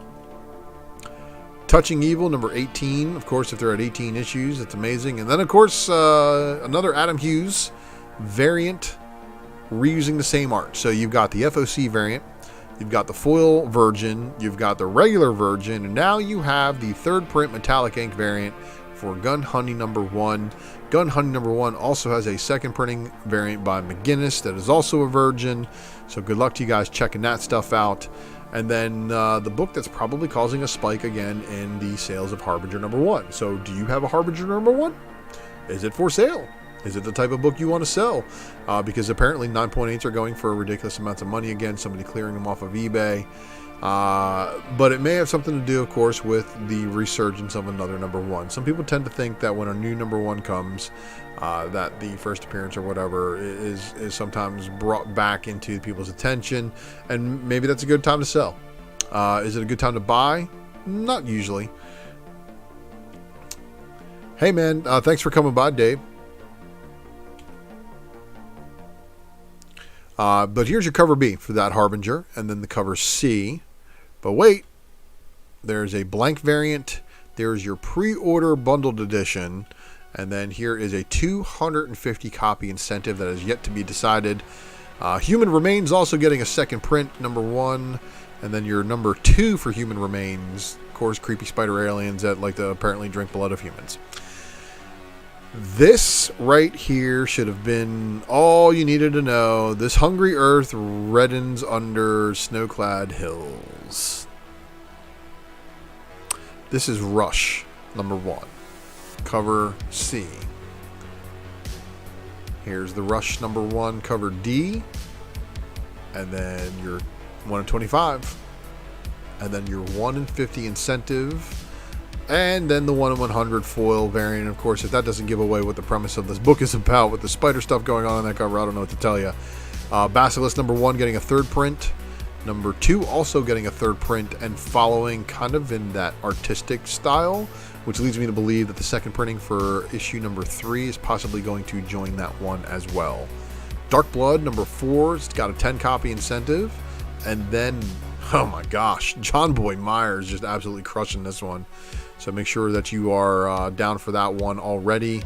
[SPEAKER 1] Touching Evil number 18. Of course, if they're at 18 issues, that's amazing. And then, of course, another Adam Hughes variant reusing the same art. So you've got the FOC variant. You've got the foil Virgin. You've got the regular Virgin. And now you have the 3rd print metallic ink variant for Gun Hunting number 1. Gun Hunting number 1 also has a 2nd printing variant by McGinnis that is also a Virgin. So good luck to you guys checking that stuff out. And then the book that's probably causing a spike again in the sales of Harbinger number 1. So do you have a Harbinger number 1? Is it for sale? Is it the type of book you want to sell? Because apparently 9.8s are going for ridiculous amounts of money again. Somebody clearing them off of eBay. But it may have something to do, of course, with the resurgence of another number 1. Some people tend to think that when a new number 1 comes, that the first appearance or whatever is sometimes brought back into people's attention, and maybe that's a good time to sell. Is it a good time to buy? Not usually. Hey man, thanks for coming by, Dave. But here's your cover B for that Harbinger, and then the cover C. But wait, there's a blank variant. There's your pre-order bundled edition. And then here is a 250 copy incentive that is yet to be decided. Human Remains also getting a 2nd print, number 1. And then your number 2 for Human Remains. Of course, creepy spider aliens that like to apparently drink blood of humans. This right here should have been all you needed to know. This hungry earth reddens under snow-clad hills. This is Rush, number 1. Cover C. Here's the Rush number 1, cover D. And then your 1 in 25. And then your 1 in 50 incentive. And then the 1 in 100 foil variant. Of course, if that doesn't give away what the premise of this book is about with the spider stuff going on in that cover, I don't know what to tell you. Basilisk number 1 getting a 3rd print. Number 2 also getting a 3rd print and following kind of in that artistic style, which leads me to believe that the 2nd printing for issue number 3 is possibly going to join that one as well. Dark Blood number 4, it's got a 10 copy incentive. And then, oh my gosh, John Boy Myers just absolutely crushing this one. So make sure that you are down for that one already.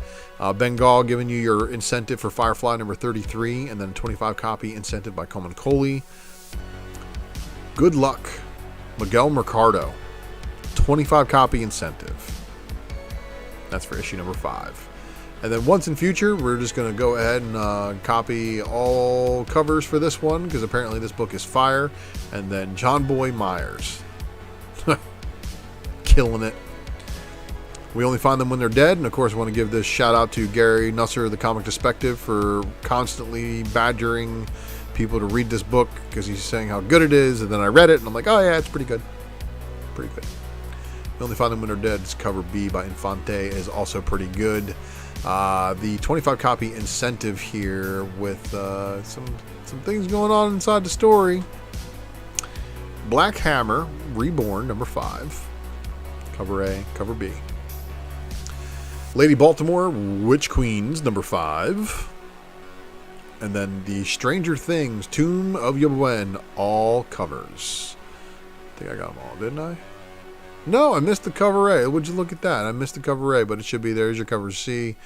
[SPEAKER 1] Bengal giving you your incentive for Firefly number 33, and then 25 copy incentive by Coleman Coley. Good luck, Miguel Mercado, 25 copy incentive. That's for issue number 5. And then once in future, we're just going to go ahead and copy all covers for this one, because apparently this book is fire. And then John Boy Myers. Killing it. We only find them when they're dead. And of course, I want to give this shout out to Gary Nusser, the Comic Perspective, for constantly badgering people to read this book because he's saying how good it is, and then I read it and I'm like, oh yeah, it's pretty good. Pretty good. The Only Find Them When They're Dead, cover B by Infante, is also pretty good. The 25 copy incentive here with some things going on inside the story. Black Hammer Reborn number 5, cover A, cover B. Lady Baltimore Witch Queens number 5, and then the Stranger Things Tomb of Yobwen, all covers. I think I got them all, didn't I? No, I missed the cover A. Would you look at that? I missed the cover A, but it should be there. Here's your cover C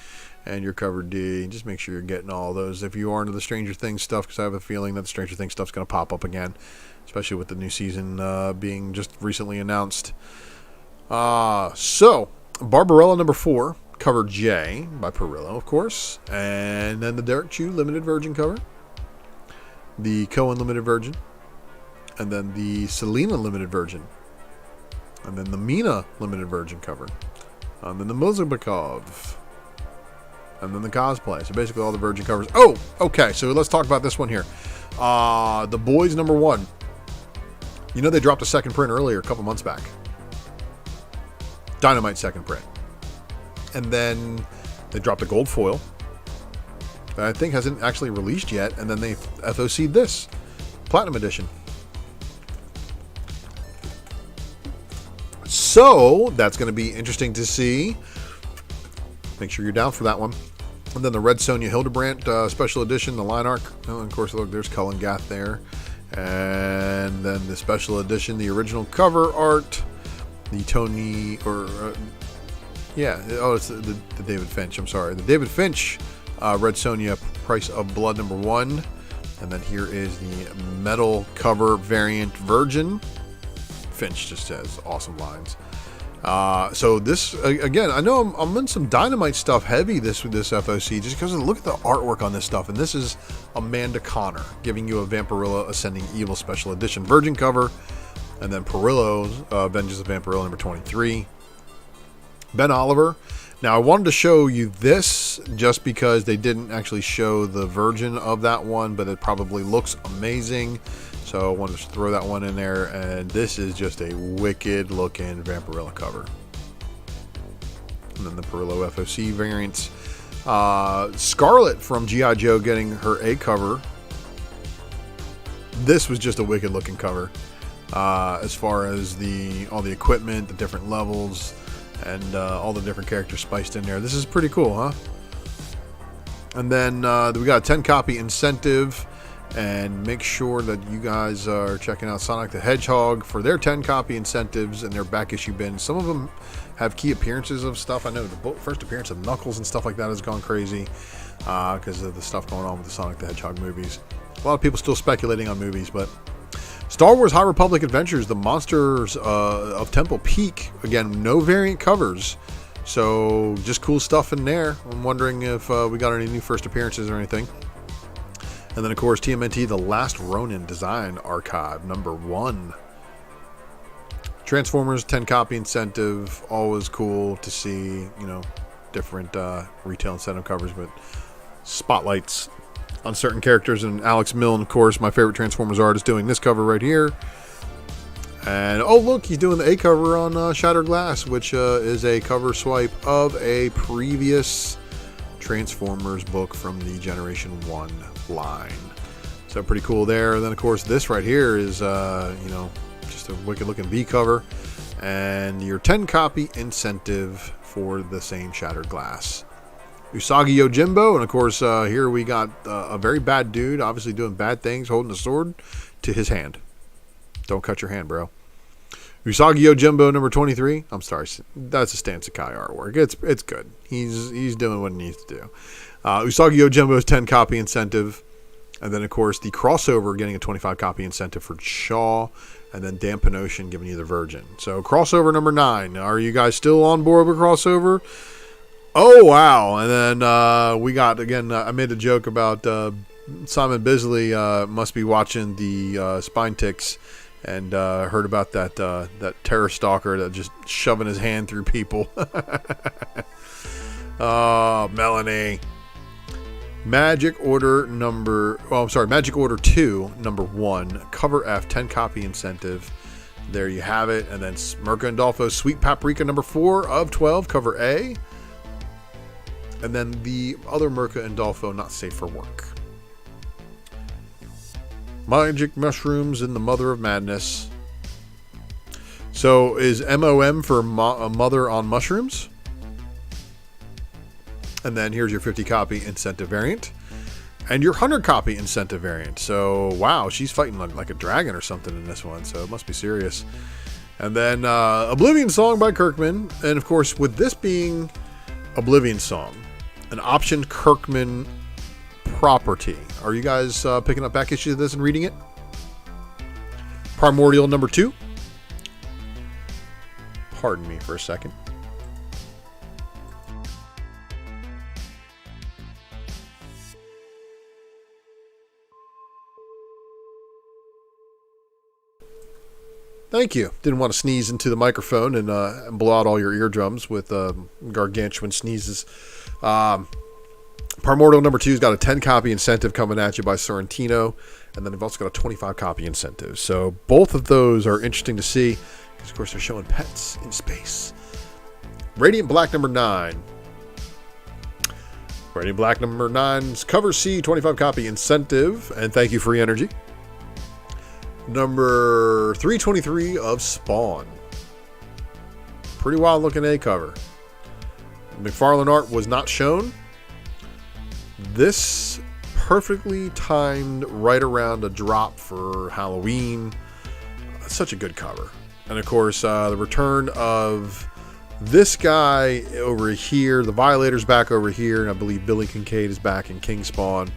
[SPEAKER 1] and your cover D. Just make sure you're getting all those if you are into the Stranger Things stuff, because I have a feeling that the Stranger Things stuff's going to pop up again, especially with the new season being just recently announced. So, Barbarella number 4, cover J by Perillo, of course. And then the Derek Chu Limited Virgin cover. The Cohen Limited Virgin. And then the Selena Limited Virgin. And then the Mina Limited Virgin cover. And then the Mozarbakov. And then the cosplay. So basically all the Virgin covers. Oh, okay. So let's talk about this one here. The Boys number 1. You know they dropped a second print earlier, a couple months back. Dynamite second print. And then they dropped a gold foil that I think hasn't actually released yet. And then they FOC'd this. Platinum edition. So, that's going to be interesting to see. Make sure you're down for that one. And then the Red Sonja Hildebrandt special edition, the line arc. Oh, and of course, look, there's Cullen Gath there. And then the special edition, the original cover art. The Tony, it's the David Finch, I'm sorry. The David Finch Red Sonja Price of Blood number 1. And then here is the metal cover variant Virgin. Finch just has awesome lines. So this, again, I know I'm in some Dynamite stuff heavy this FOC, just because look at the artwork on this stuff. And this is Amanda Connor giving you a Vampirilla Ascending Evil Special Edition Virgin cover. And then Perillo's Vengeance of Vampirilla number 23. Ben Oliver. Now, I wanted to show you this just because they didn't actually show the Virgin of that one, but it probably looks amazing. So I wanted to throw that one in there, and this is just a wicked looking Vampirilla cover. And then the Perillo FOC variants. Scarlet from G.I. Joe getting her A cover. This was just a wicked looking cover. As far as all the equipment, the different levels, and all the different characters spiced in there. This is pretty cool, huh? And then we got a 10 copy incentive. And make sure that you guys are checking out Sonic the Hedgehog for their 10 copy incentives and their back issue bins. Some of them have key appearances of stuff. I know the first appearance of Knuckles and stuff like that has gone crazy because of the stuff going on with the Sonic the Hedgehog movies. A lot of people still speculating on movies, but Star Wars High Republic Adventures, the Monsters of Temple Peak. Again, no variant covers. So just cool stuff in there. I'm wondering if we got any new first appearances or anything. And then, of course, TMNT, The Last Ronin Design Archive, number 1. Transformers, 10 copy incentive. Always cool to see, different retail incentive covers with spotlights on certain characters. And Alex Milne, of course, my favorite Transformers artist, doing this cover right here. And, oh, look, he's doing the A cover on Shattered Glass, which is a cover swipe of a previous Transformers book from the Generation 1 line. So pretty cool there. And then, of course, this right here is, just a wicked looking V cover. And your 10 copy incentive for the same Shattered Glass. Usagi Yojimbo. And, of course, here we got a very bad dude, obviously doing bad things, holding a sword to his hand. Don't cut your hand, bro. Usagi Yojimbo number 23. I'm sorry, that's a Stan Sakai artwork. It's good. He's doing what he needs to do. Usagi Yojimbo's 10 copy incentive, and then of course the crossover getting a 25 copy incentive for Shaw, and then Dan Panosian giving you the Virgin. So crossover number 9. Are you guys still on board with crossover? Oh wow! And then we got again. I made a joke about Simon Bisley must be watching the Spine Ticks. And heard about that terror stalker that just shoving his hand through people. Oh, Melanie. Magic Order 2, number 1, cover F, 10 copy incentive. There you have it. And then Mirka Andolfo's Sweet Paprika number 4 of 12, cover A. And then the other Mirka Andolfo, Not Safe for Work. Magic Mushrooms and the Mother of Madness. So is MOM for Mother on Mushrooms? And then here's your 50 copy incentive variant. And your 100 copy incentive variant. So, wow, she's fighting like a dragon or something in this one. So it must be serious. And then Oblivion Song by Kirkman. And of course, with this being Oblivion Song, an optioned Kirkman property. Are you guys picking up back issues of this and reading it? Primordial number 2. Pardon me for a second. Thank you. Didn't want to sneeze into the microphone and blow out all your eardrums with gargantuan sneezes. Primordial number 2's got a 10 copy incentive coming at you by Sorrentino, and then they've also got a 25 copy incentive. So both of those are interesting to see because, of course, they're showing pets in space. Radiant Black number 9. Radiant Black number 9's cover C, 25 copy incentive, and thank you, Free Energy. Number 323 of Spawn. Pretty wild looking A cover. McFarlane art was not shown. This perfectly timed right around a drop for Halloween. Such a good cover. And of course, the return of this guy over here. The Violator's back over here. And I believe Billy Kincaid is back in King Spawn.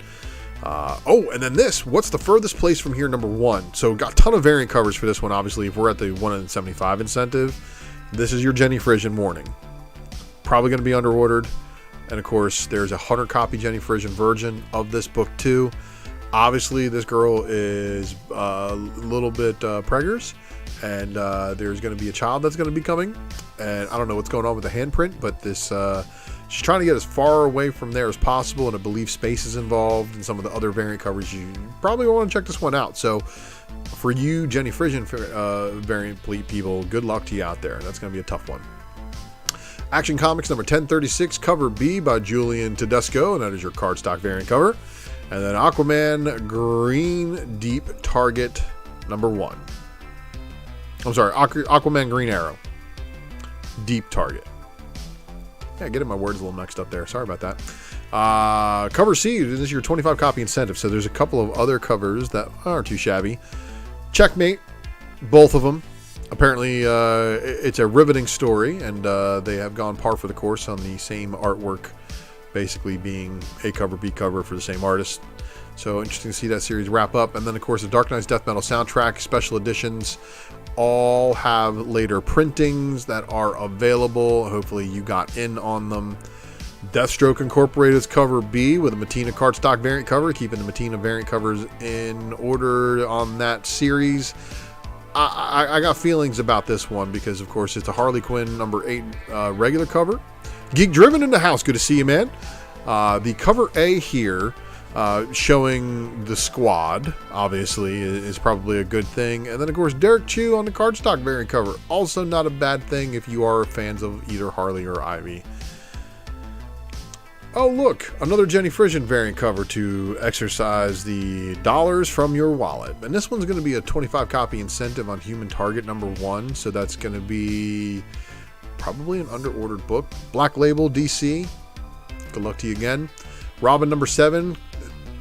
[SPEAKER 1] And then this, what's the furthest place from here, number 1. So got a ton of variant covers for this one, obviously, if we're at the 1 in 75 incentive. This is your Jenny Frisian warning. Probably going to be underordered. And of course, there's a 100 copy Jenny Frisian version of this book too. Obviously, this girl is a little bit preggers, and there's going to be a child that's going to be coming. And I don't know what's going on with the handprint, but this... she's trying to get as far away from there as possible, and I believe space is involved in some of the other variant covers. You probably want to check this one out. So for you Jenny Frisian variant people, good luck to you out there. That's going to be a tough one. Action Comics number 1036, cover B by Julian Tedesco, and that is your cardstock variant cover. And then Aquaman Green Deep Target number 1. I'm sorry, Aquaman Green Arrow. Deep Target. Yeah, getting my words a little mixed up there. Sorry about that. Cover C, this is your 25 copy incentive. So there's a couple of other covers that aren't too shabby. Checkmate, both of them. Apparently, it's a riveting story, and they have gone par for the course on the same artwork, basically being A cover, B cover for the same artist. So interesting to see that series wrap up. And then, of course, the Dark Knight's Death Metal soundtrack special editions all have later printings that are available. Hopefully you got in on them. Deathstroke Incorporated's cover B with a Mattina cardstock variant cover, keeping the Mattina variant covers in order on that series. I got feelings about this one because, of course, it's a Harley Quinn number 8 regular cover. Geek Driven in the house. Good to see you, man. The cover A here, showing the squad, obviously, is probably a good thing. And then, of course, Derek Chu on the cardstock variant cover. Also not a bad thing if you are fans of either Harley or Ivy. Oh, look, another Jenny Frisian variant cover to exercise the dollars from your wallet. And this one's going to be a 25 copy incentive on Human Target number 1. So that's going to be probably an underordered book. Black Label DC. Good luck to you again. Robin number 7.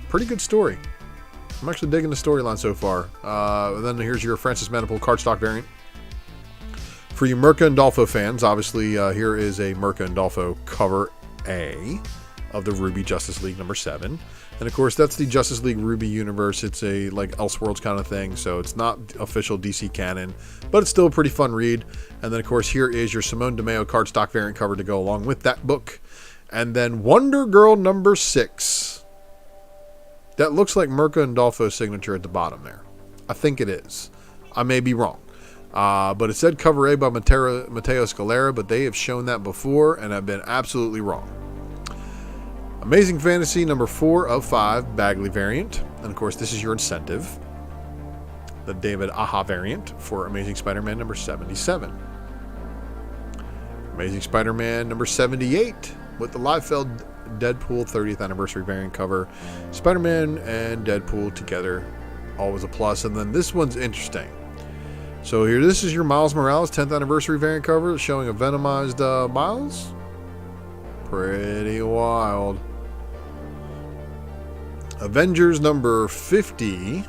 [SPEAKER 1] Pretty good story. I'm actually digging the storyline so far. Then here's your Francis Manapul cardstock variant. For you Mirka Andolfo fans, obviously here is a Mirka Andolfo cover A of the Ruby Justice League number 7. And of course, that's the Justice League Ruby universe. It's a like Elseworlds kind of thing, so it's not official DC canon, but it's still a pretty fun read. And then of course, here is your Simone DeMeo cardstock variant cover to go along with that book. And then Wonder Girl number 6. That looks like Mirka Andolfo's signature at the bottom there. I think it is. I may be wrong. But it said cover A by Matteo Scalera, but they have shown that before and have been absolutely wrong. Amazing Fantasy number 4 of 5, Bagley variant. And of course, this is your incentive. The David Aja variant for Amazing Spider-Man number 77. Amazing Spider-Man number 78 with the Liefeld Deadpool 30th anniversary variant cover. Spider-Man and Deadpool together, always a plus. And then this one's interesting. So here, this is your Miles Morales 10th anniversary variant cover showing a Venomized Miles. Pretty wild. Avengers number 50.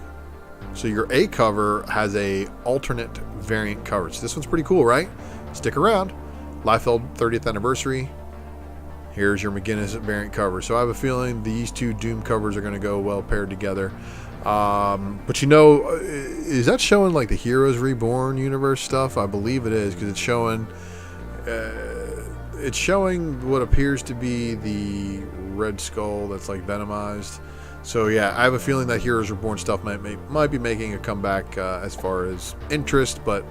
[SPEAKER 1] So your A cover has a alternate variant cover. So this one's pretty cool, right? Stick around. Liefeld 30th anniversary. Here's your McGinnis variant cover. So I have a feeling these two Doom covers are going to go well paired together. But you know, is that showing like the Heroes Reborn universe stuff? I believe it is, because it's showing what appears to be the Red Skull that's like Venomized. So yeah, I have a feeling that Heroes Reborn stuff might be making a comeback as far as interest, but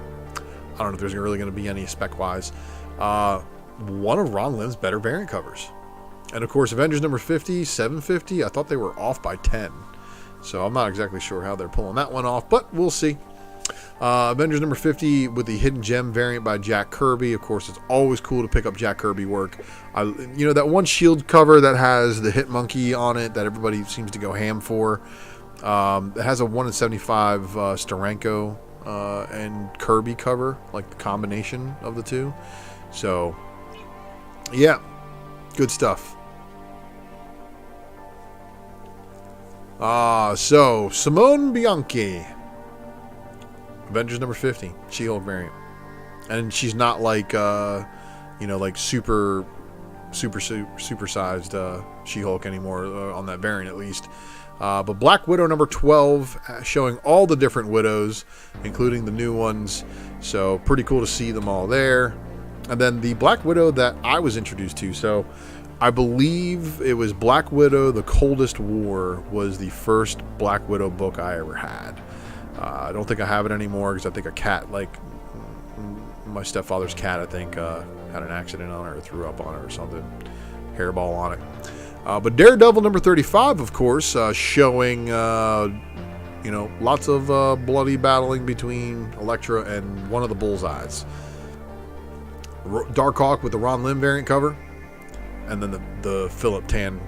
[SPEAKER 1] I don't know if there's really going to be any spec-wise. One of Ron Lim's better variant covers. And of course, Avengers number 50, 750, I thought they were off by 10. So I'm not exactly sure how they're pulling that one off, but we'll see. Avengers number 50 with the Hidden Gem variant by Jack Kirby. Of course, it's always cool to pick up Jack Kirby work. You know, that one Shield cover that has the Hit Monkey on it that everybody seems to go ham for. It has a 1 in 75 Steranko and Kirby cover, like the combination of the two. So, yeah, good stuff. So Simone Bianchi, Avengers number 50, She-Hulk variant, and she's not like like super sized She-Hulk anymore on that variant at least. But Black Widow number 12, showing all the different Widows, including the new ones. So pretty cool to see them all there. And then the Black Widow that I was introduced to. So I believe it was Black Widow, The Coldest War was the first Black Widow book I ever had. I don't think I have it anymore because I think a cat, like my stepfather's cat, I think had an accident on it or threw up on it or something. Hairball on it. But Daredevil number 35, of course, showing, lots of bloody battling between Elektra and one of the Bullseyes. Darkhawk with the Ron Lim variant cover. And then the Philip Tan.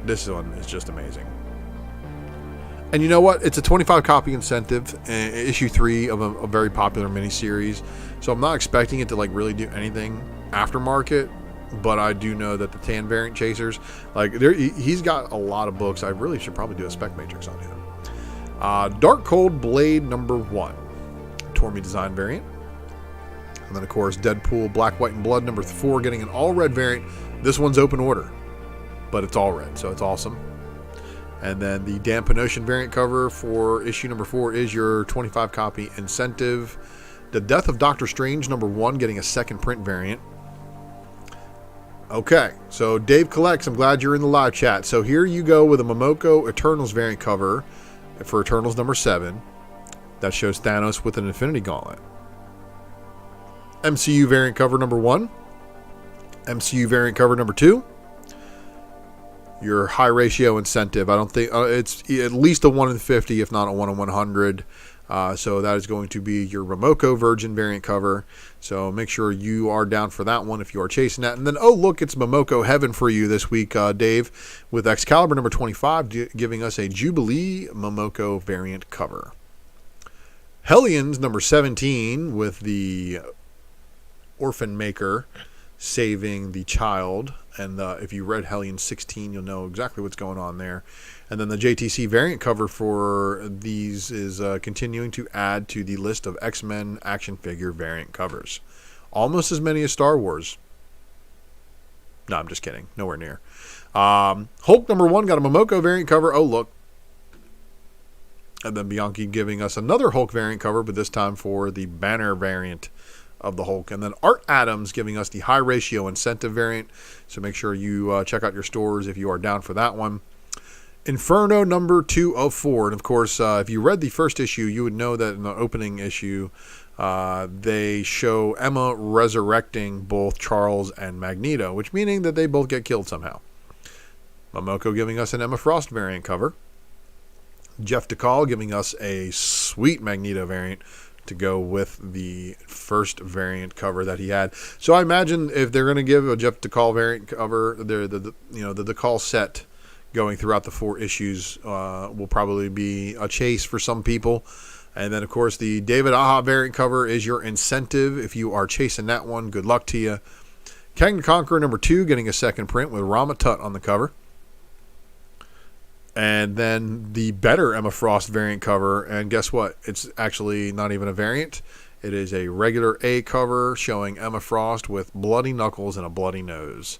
[SPEAKER 1] This one is just amazing. And you know what? It's a 25 copy incentive, issue 3 of a very popular miniseries. So I'm not expecting it to like really do anything aftermarket. But I do know that the Tan variant chasers, he's got a lot of books. I really should probably do a spec matrix on him. Dark Cold Blade number 1, Tormy design variant. And then of course Deadpool Black, White, and Blood number 4, getting an all red variant. This one's open order, but it's all red, so it's awesome. And then the Dan Panosian variant cover for issue number 4 is your 25 copy incentive. The Death of Doctor Strange number 1, getting a second print variant. Okay, so Dave Collects, I'm glad you're in the live chat. So here you go with a Momoko Eternals variant cover for Eternals number 7 that shows Thanos with an Infinity Gauntlet. MCU variant cover number 1. MCU variant cover number 2. Your high ratio incentive. I don't think it's at least a 1 in 50, if not a 1 in 100. So that is going to be your Momoko Virgin variant cover. So make sure you are down for that one if you are chasing that. And then, oh, look, it's Momoko Heaven for you this week, Dave, with Excalibur number 25, giving us a Jubilee Momoko variant cover. Hellions number 17 with the Orphan Maker saving the child. And if you read Hellions 16, you'll know exactly what's going on there. And then the JTC variant cover for these is continuing to add to the list of X-Men action figure variant covers. Almost as many as Star Wars. No, I'm just kidding. Nowhere near. Hulk number 1 got a Momoko variant cover. Oh, look. And then Bianchi giving us another Hulk variant cover, but this time for the Banner variant of the Hulk. And then Art Adams giving us the high ratio incentive variant. So make sure you check out your stores if you are down for that one. Inferno number 2 of 4. And of course, if you read the first issue, you would know that in the opening issue, they show Emma resurrecting both Charles and Magneto, which meaning that they both get killed somehow. Momoko giving us an Emma Frost variant cover. Jeff DeCall giving us a sweet Magneto variant to go with the first variant cover that he had. So I imagine if they're going to give a Jeff DeCall variant cover, the DeCall set going throughout the 4 issues will probably be a chase for some people. And then, of course, the David Aja variant cover is your incentive. If you are chasing that one, good luck to you. Kang the Conqueror number 2 getting a second print with Rama Tut on the cover. And then the better Emma Frost variant cover. And guess what? It's actually not even a variant. It is a regular A cover showing Emma Frost with bloody knuckles and a bloody nose.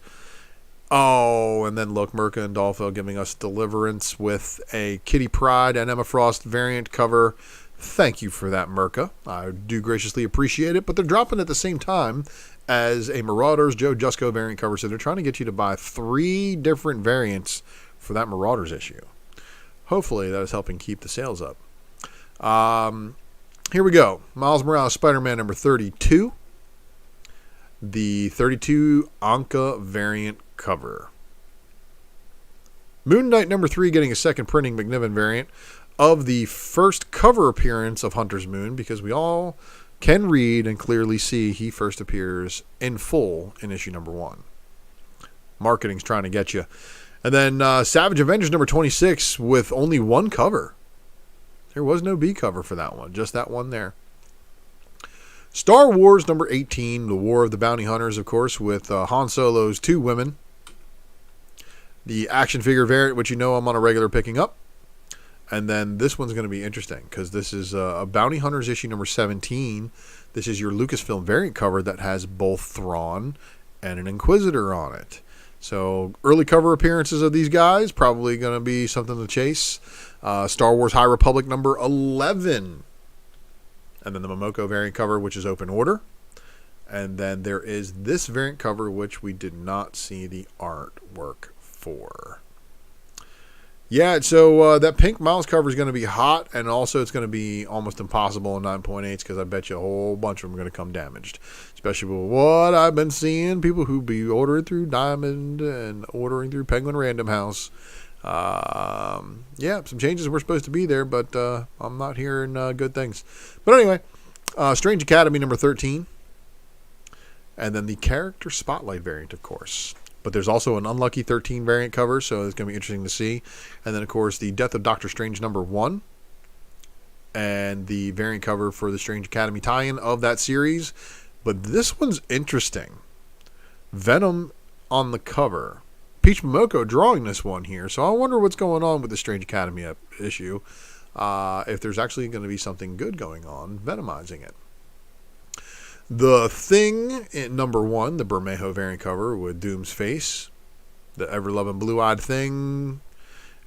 [SPEAKER 1] Oh, and then look, Merca and Dolfo giving us Deliverance with a Kitty Pryde and Emma Frost variant cover. Thank you for that, Merca. I do graciously appreciate it, but they're dropping at the same time as a Marauders Joe Jusko variant cover, so they're trying to get you to buy 3 different variants for that Marauders issue. Hopefully that is helping keep the sales up. Here we go. Miles Morales Spider-Man number 32. The 32 Anka variant cover. Moon Knight number 3 getting a second printing McNiven variant of the first cover appearance of Hunter's Moon, because we all can read and clearly see he first appears in full in issue number 1. Marketing's trying to get you. And then Savage Avengers number 26 with only 1 cover. There was no B cover for that one, just that one there. Star Wars number 18, The War of the Bounty Hunters, of course, with Han Solo's 2 women. The action figure variant, which you know I'm on a regular picking up. And then this one's going to be interesting because this is a Bounty Hunters issue number 17. This is your Lucasfilm variant cover that has both Thrawn and an Inquisitor on it. So early cover appearances of these guys, probably going to be something to chase. Star Wars High Republic number 11. And then the Momoko variant cover, which is Open Order. And then there is this variant cover, which we did not see the artwork for. Yeah, so that pink Miles cover is going to be hot, and also it's going to be almost impossible in 9.8s because I bet you a whole bunch of them are going to come damaged. Especially with what I've been seeing, people who be ordering through Diamond and ordering through Penguin Random House. Yeah, some changes were supposed to be there, but I'm not hearing good things. But anyway, Strange Academy number 13. And then the Character Spotlight variant, of course. But there's also an Unlucky 13 variant cover, so it's going to be interesting to see. And then, of course, the Death of Doctor Strange number 1. And the variant cover for the Strange Academy tie-in of that series. But this one's interesting. Venom on the cover. Peach Momoko drawing this one here. So I wonder what's going on with the Strange Academy issue. If there's actually going to be something good going on, Venomizing it. The Thing in number 1, the Bermejo variant cover with Doom's face, the ever-loving blue-eyed Thing,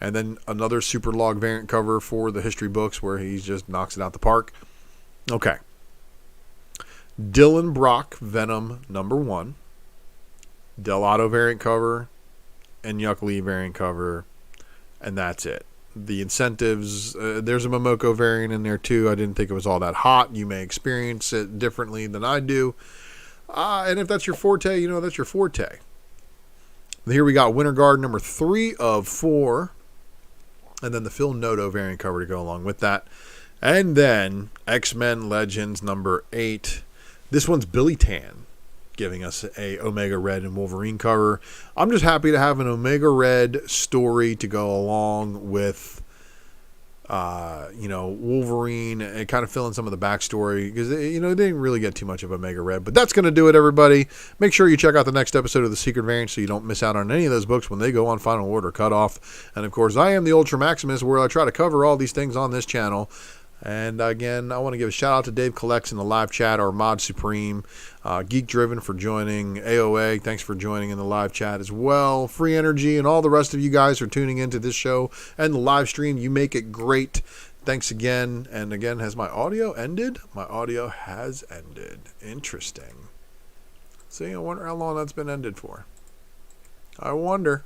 [SPEAKER 1] and then another Super Log variant cover for the history books where he just knocks it out the park. Okay. Dylan Brock Venom number 1, Del Otto variant cover, and Yuck Lee variant cover, and that's it. The incentives, there's a Momoko variant in there too. I didn't think it was all that hot. You may experience it differently than I do. And if that's your forte, you know that's your forte. Here we got Winter Guard number 3 of 4. And then the Phil Noto variant cover to go along with that. And then X-Men Legends number 8. This one's Billy Tan giving us a Omega Red and Wolverine cover. I'm just happy to have an Omega Red story to go along with, Wolverine and kind of fill in some of the backstory because, they didn't really get too much of Omega Red. But that's going to do it, everybody. Make sure you check out the next episode of The Secret Variant so you don't miss out on any of those books when they go on final order cutoff. And, of course, I am the Ultra Maximus where I try to cover all these things on this channel. And again, I want to give a shout out to Dave Collects in the live chat, our Mod Supreme, Geek Driven for joining, AOA, thanks for joining in the live chat as well, Free Energy, and all the rest of you guys for tuning into this show and the live stream. You make it great. Thanks again. And again, has my audio ended? My audio has ended. Interesting. See, I wonder how long that's been ended for. I wonder.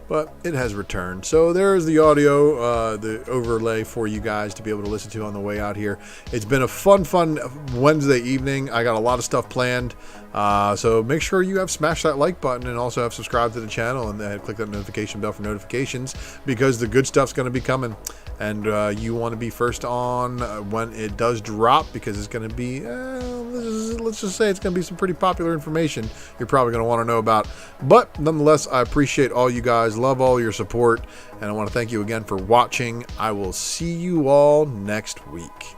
[SPEAKER 1] but it has returned. So there's the audio, the overlay for you guys to be able to listen to on the way out here. It's been a fun Wednesday evening. I got a lot of stuff planned. So make sure you have smashed that like button and also have subscribed to the channel and click that notification bell for notifications, because the good stuff's going to be coming, and you want to be first on when it does drop, because it's going to be, let's just say it's going to be some pretty popular information you're probably going to want to know about. But nonetheless, I appreciate all you guys, love all your support, and I want to thank you again for watching. I will see you all next week.